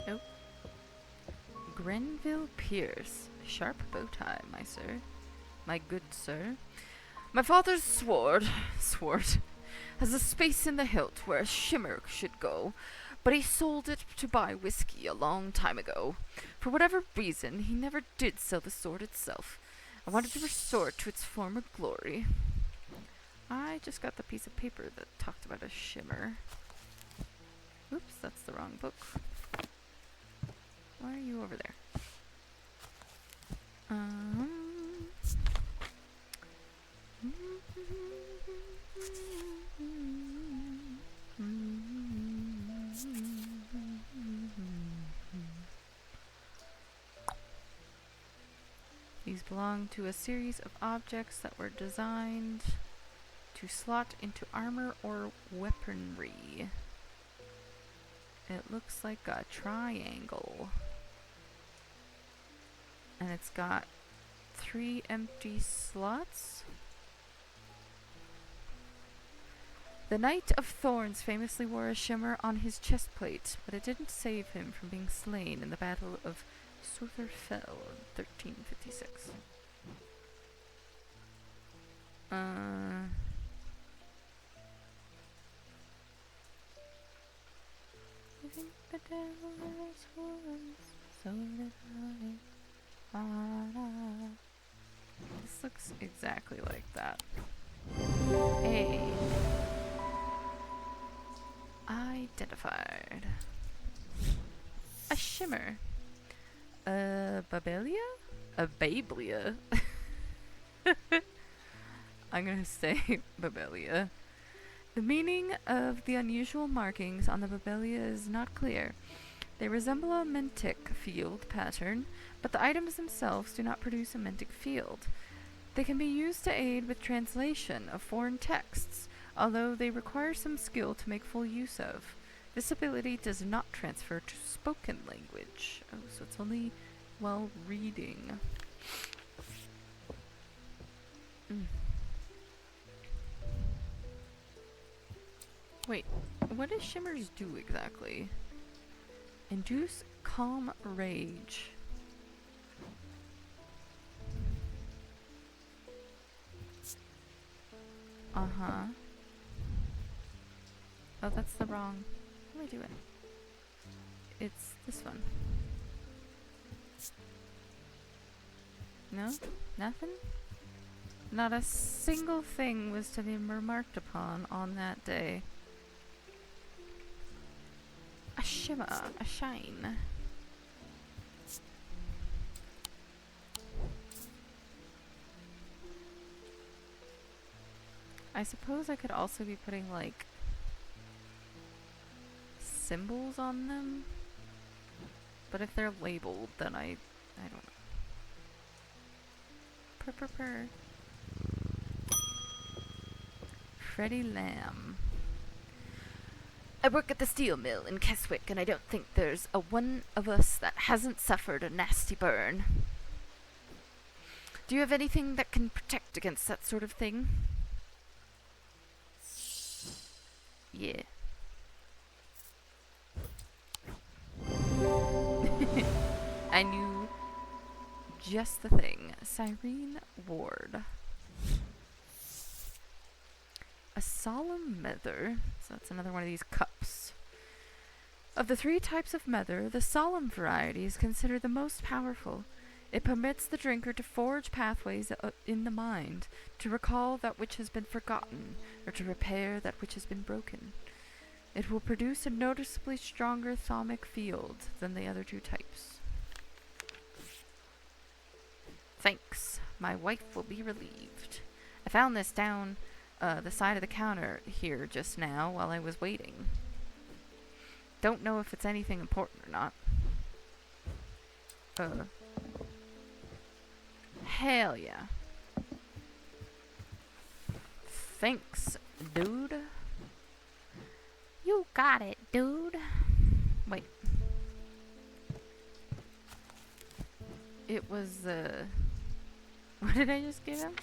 Oh. Grenville Pierce. Sharp bow tie, my sir. My good sir. My father's sword has a space in the hilt where a shimmer should go, but he sold it to buy whiskey a long time ago. For whatever reason, he never did sell the sword itself. I wanted to restore it to its former glory. I just got the piece of paper that talked about a shimmer. Oops, that's the wrong book. Why are you over there? These belong to a series of objects that were designed to slot into armor or weaponry. It looks like a triangle. And it's got 3 empty slots. The Knight of Thorns famously wore a shimmer on his chest plate, but it didn't save him from being slain in the Battle of Sutherfell in 1356. I think the devil's was so did I. This looks exactly like that. Hey. Identified. A shimmer. A babelia? A bablia? I'm gonna say babelia. The meaning of the unusual markings on the babelia is not clear, They resemble a mantic field pattern, but the items themselves do not produce a mantic field. They can be used to aid with translation of foreign texts, although they require some skill to make full use of. This ability does not transfer to spoken language. Oh, so it's only while reading. Wait, what does Shimmers do exactly? Induce calm rage. Uh-huh. Oh, that's the wrong... What am I doing? It's this one. No? Nothing? Not a single thing was to be remarked upon on that day. A shimmer, a shine. I suppose I could also be putting, like, symbols on them. But if they're labeled, then I don't know. Purr purr purr. Freddie Lamb. I work at the steel mill in Keswick, and I don't think there's a one of us that hasn't suffered a nasty burn. Do you have anything that can protect against that sort of thing? Yeah. I knew just the thing. Cyrene Ward. A solemn mether. So that's another one of these cups. Of the 3 types of mether, the solemn variety is considered the most powerful. It permits the drinker to forge pathways in the mind, to recall that which has been forgotten, or to repair that which has been broken. It will produce a noticeably stronger thaumic field than the other 2 types. Thanks. My wife will be relieved. I found this down the side of the counter here just now while I was waiting. Don't know if it's anything important or not. Hell yeah. Thanks, dude. You got it, dude. Wait. It was, what did I just give him?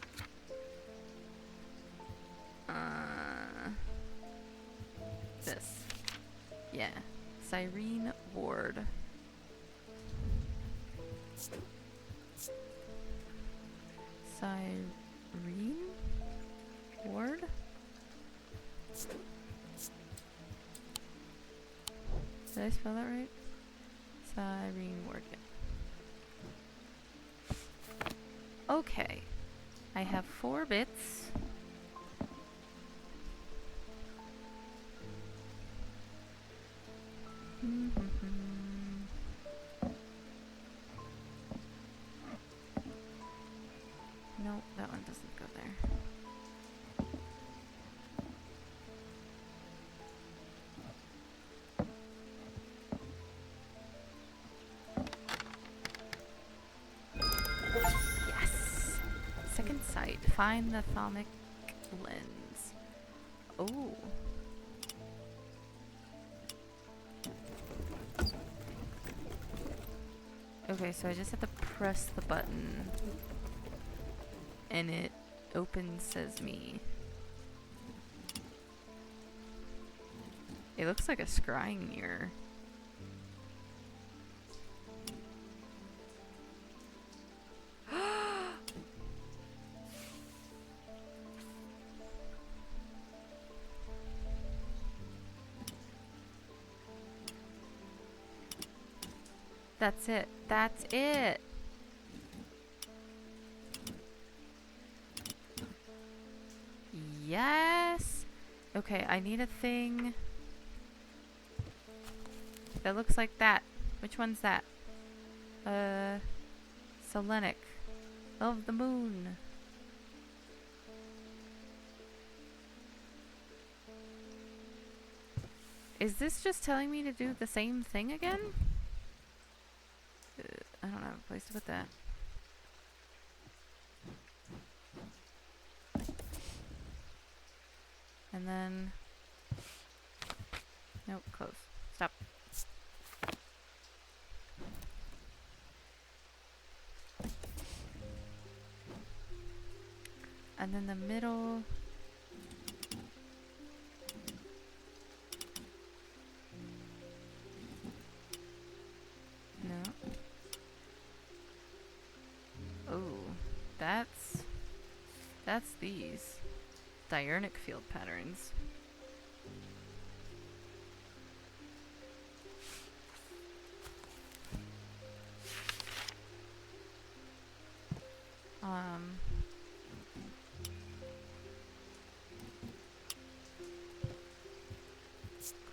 This. Yeah. Cyrene Ward. Cyrene Ward? Did I spell that right? Cyrene Ward, yeah. Okay. I have 4 bits. No, that one doesn't go there. Yes! Second sight. Find the thaumic lens. Oh. Okay, so I just have to press the button and it opens Sesame. It looks like a scrying mirror. That's it. That's it. Yes. Okay, I need a thing that looks like that. Which one's that? Selenic. Of the moon. Is this just telling me to do the same thing again? I don't have a place to put that. And then... Nope, close. Stop. And then the middle... No. Oh, that's these diurnal field patterns.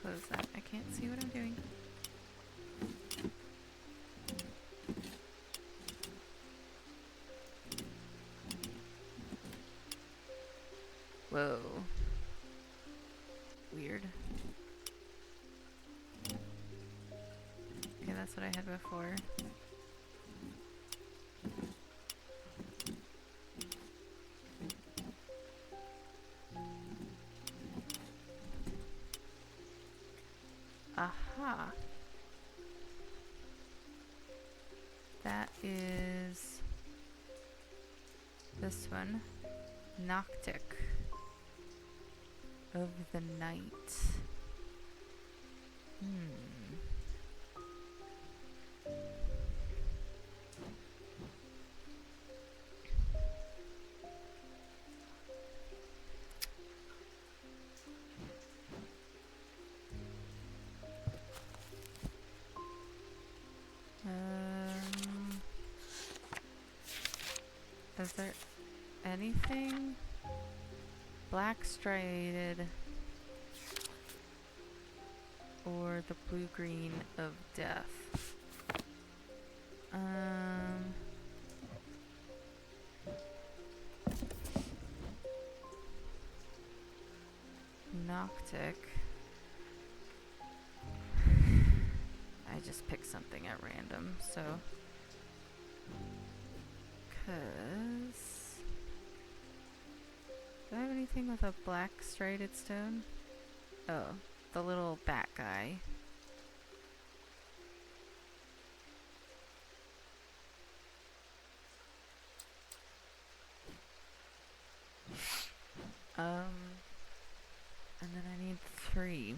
Close that. I can't see what I'm doing. Whoa. Weird. Okay, that's what I had before. Aha. That is this one. Noctic of the night. Is there anything? Black striated or the blue-green of death? Noctic. I just picked something at random, so... Cause... Do I have anything with a black striated stone? Oh, the little bat guy. And then I need 3.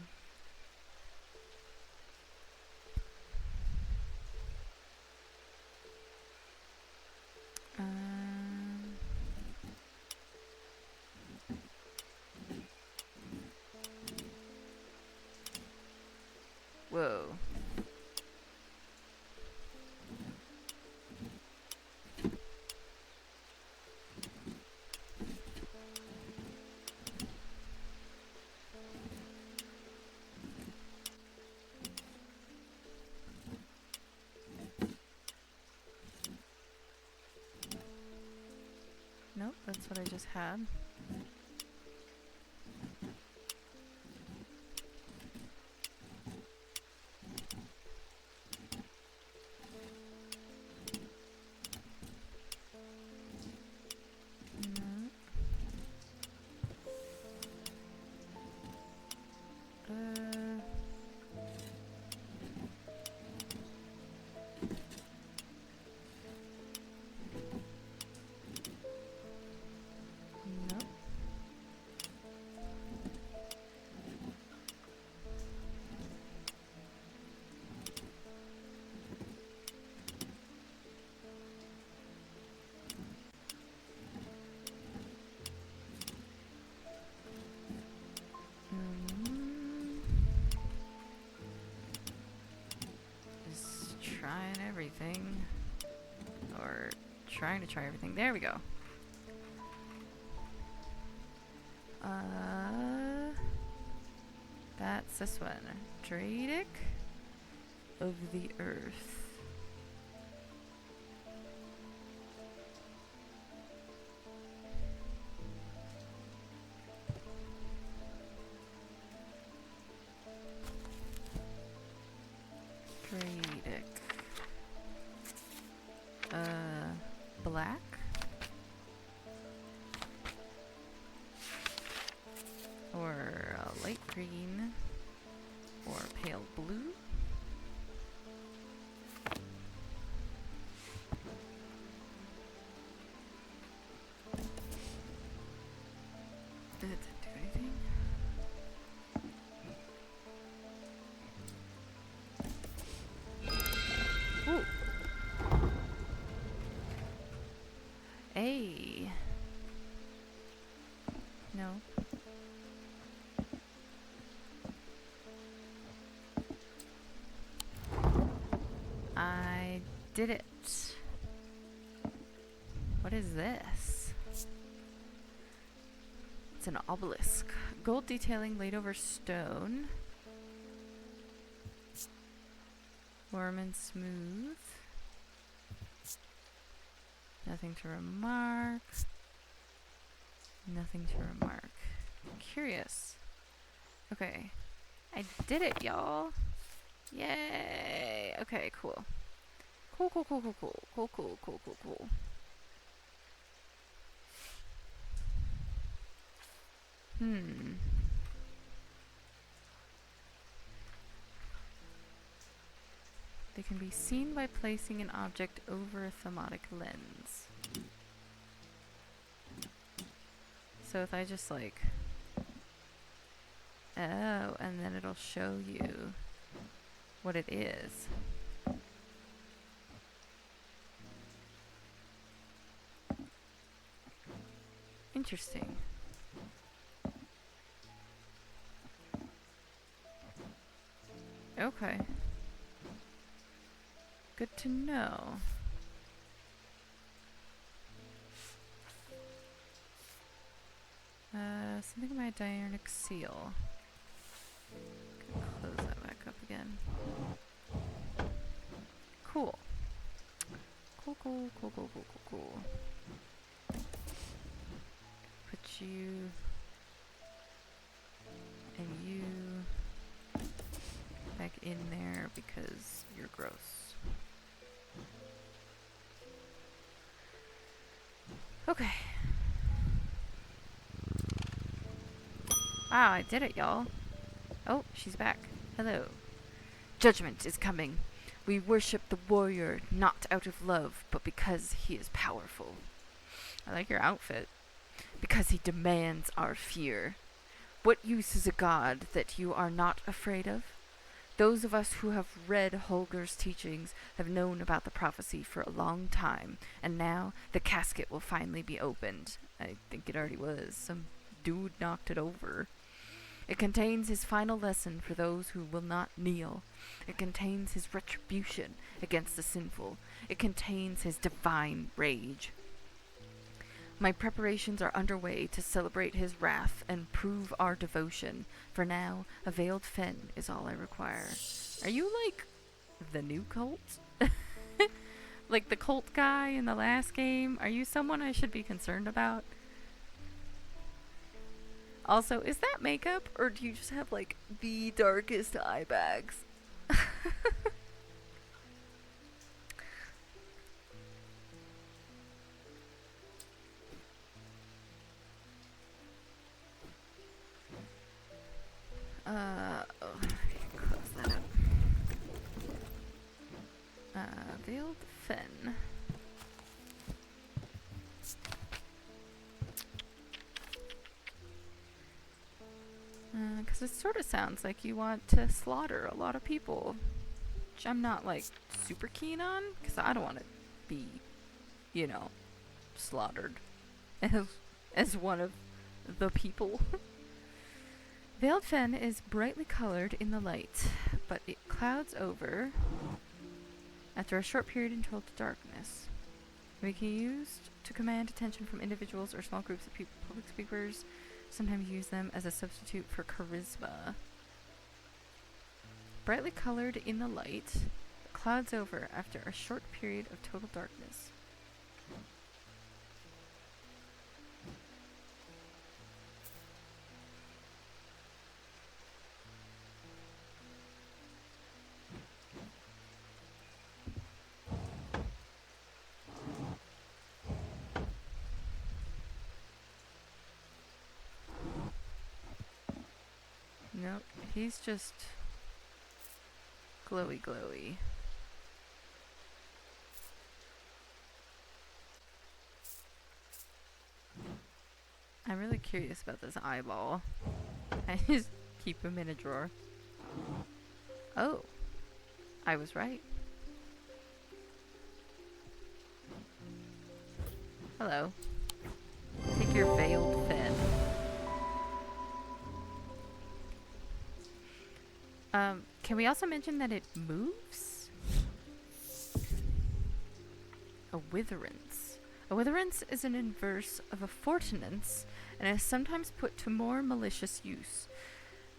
Whoa. Nope, that's what I just had. Trying everything. Or trying to try everything. There we go. That's this one. Dradic of the Earth. Dradic. black. Or a light green. Or pale blue. Did it do anything? Ooh. Hey. No. I did it. What is this? It's an obelisk. Gold detailing laid over stone. Warm and smooth. Nothing to remark. Nothing to remark. Curious. Okay. I did it, y'all. Yay. Okay, cool. Cool, cool, cool, cool, cool. Cool, cool, cool, cool, cool. They can be seen by placing an object over a thematic lens. So if I just like... Oh, and then it'll show you what it is. Interesting. Okay. Good to know. Something about Diurnic seal. Close that back up again. Cool. Cool, cool, cool, cool, cool, cool, cool. Put you and you back in there because you're gross. Okay. Wow, I did it, y'all. Oh, she's back. Hello. Judgment is coming. We worship the warrior not out of love, but because he is powerful. I like your outfit. Because he demands our fear. What use is a god that you are not afraid of? Those of us who have read Holger's teachings have known about the prophecy for a long time, and now the casket will finally be opened. I think it already was. Some dude knocked it over. It contains his final lesson for those who will not kneel. It contains his retribution against the sinful. It contains his divine rage. My preparations are underway to celebrate his wrath and prove our devotion. For now, a veiled fen is all I require. Are you like the new cult? Like the cult guy in the last game? Are you someone I should be concerned about? Also, is that makeup, or do you just have, like, the darkest eye bags? Close that up. Veiled Fen. Because it sort of sounds like you want to slaughter a lot of people. Which I'm not, like, super keen on. Because I don't want to be, you know, slaughtered as one of the people. Veiled Fen is brightly colored in the light, but it clouds over after a short period in total darkness. It can be used to command attention from individuals or small groups of people. Public speakers sometimes use them as a substitute for charisma. Brightly colored in the light, it clouds over after a short period of total darkness. he's just glowy glowy. I'm really curious about this eyeball. I just keep him in a drawer. Oh, I was right. Hello. Take your veiled fin. Can we also mention that it moves? A witherance. A witherance is an inverse of a fortinance and is sometimes put to more malicious use.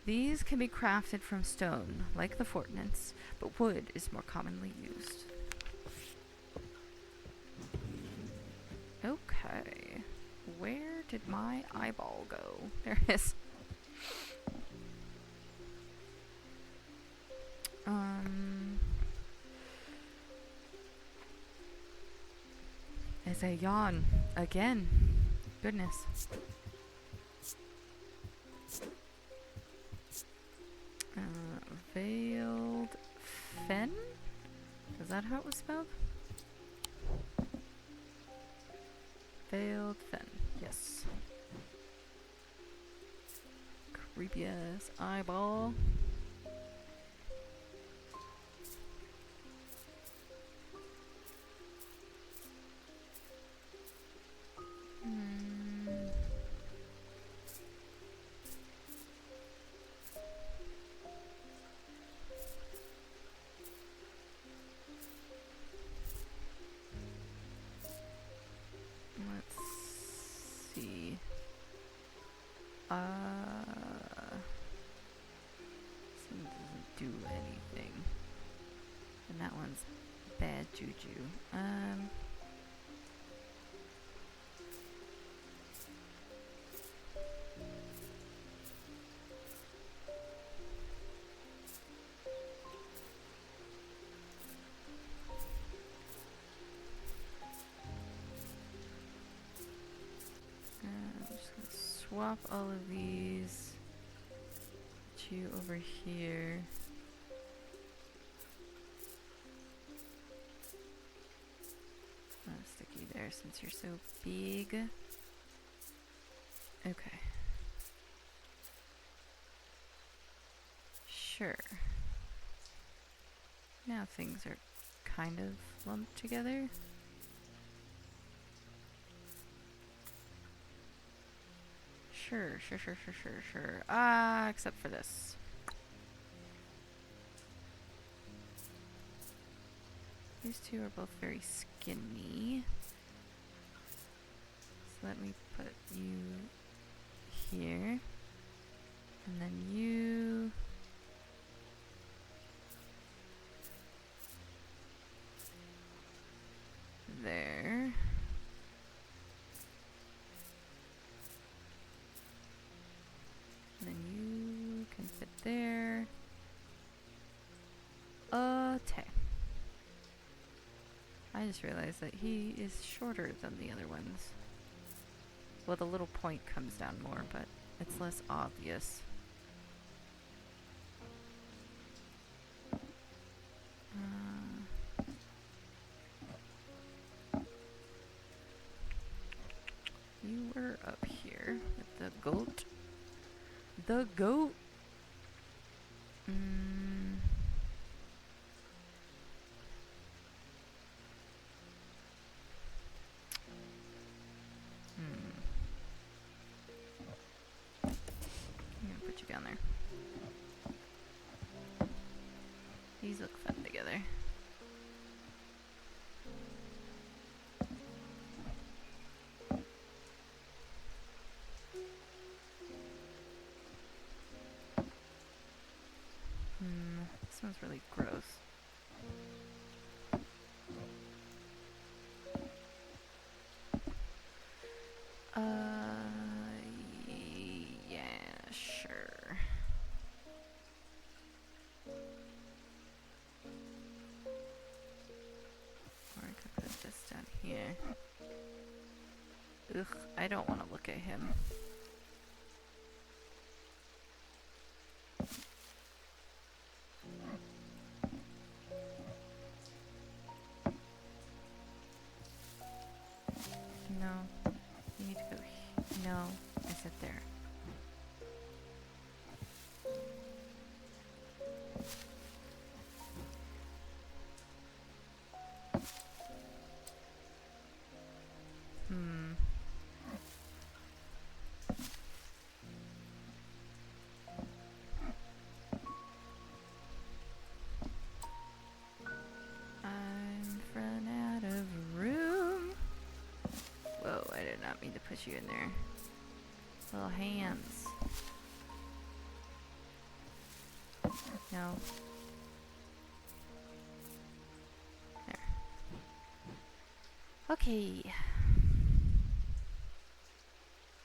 These can be crafted from stone, like the fortinance, but wood is more commonly used. Okay. Where did my eyeball go? There it is. As I yawn again. Goodness. Veiled fen? Is that how it was spelled? Veiled fen. Yes. Creepy ass eyeball. Do anything. And that one's bad juju. I'm just gonna swap all of these. Put you over here. Sticky there since you're so big. Okay. Sure. Now things are kind of lumped together. Sure. Except for this. These two are both very skinny. So let me put you here. And then you... there. And then you can fit there. Okay. I just realized that he is shorter than the other ones. Well, the little point comes down more, but it's less obvious. You were up here with the goat. The goat! I'm gonna put you down there. These look fun together. This one's really gross. Yeah, sure. Or I could put this down here. Ugh, I don't want to look at him. No. You need to go. No. I said there. Hmm. I've run out of room. Whoa, I did not mean to push you in there. Little hands. No. There. Okay.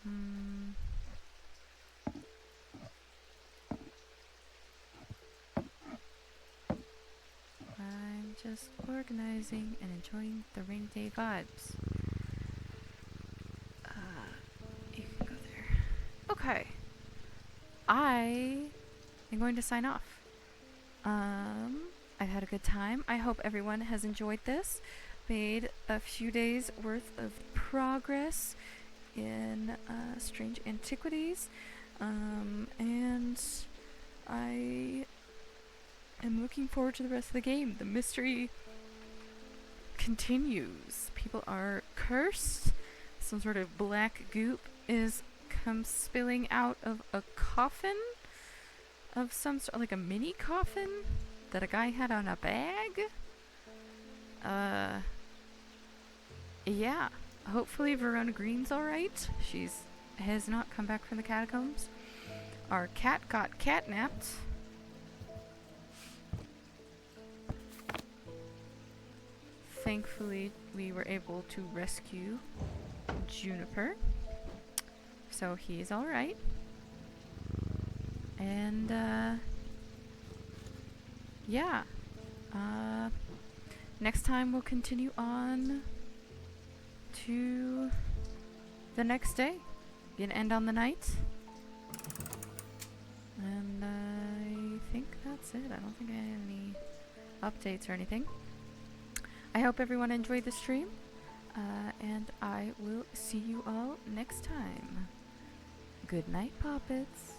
Hmm. I'm just organizing and enjoying the rainy day vibes. You can go there. Okay. I am going to sign off. I've had a good time. I hope everyone has enjoyed this. Made a few days worth of progress in Strange Antiquities. And I am looking forward to the rest of the game. The mystery continues. People are cursed. Some sort of black goop is spilling out of a coffin of some sort, like a mini coffin that a guy had on a bag. Yeah. Hopefully Verona Green's alright. Has not come back from the catacombs. Our cat got catnapped. Thankfully, we were able to rescue Juniper. So he's alright. And, yeah. Next time we'll continue on to the next day. Gonna end on the night. And I think that's it. I don't think I have any updates or anything. I hope everyone enjoyed the stream. And I will see you all next time. Good night, Poppets.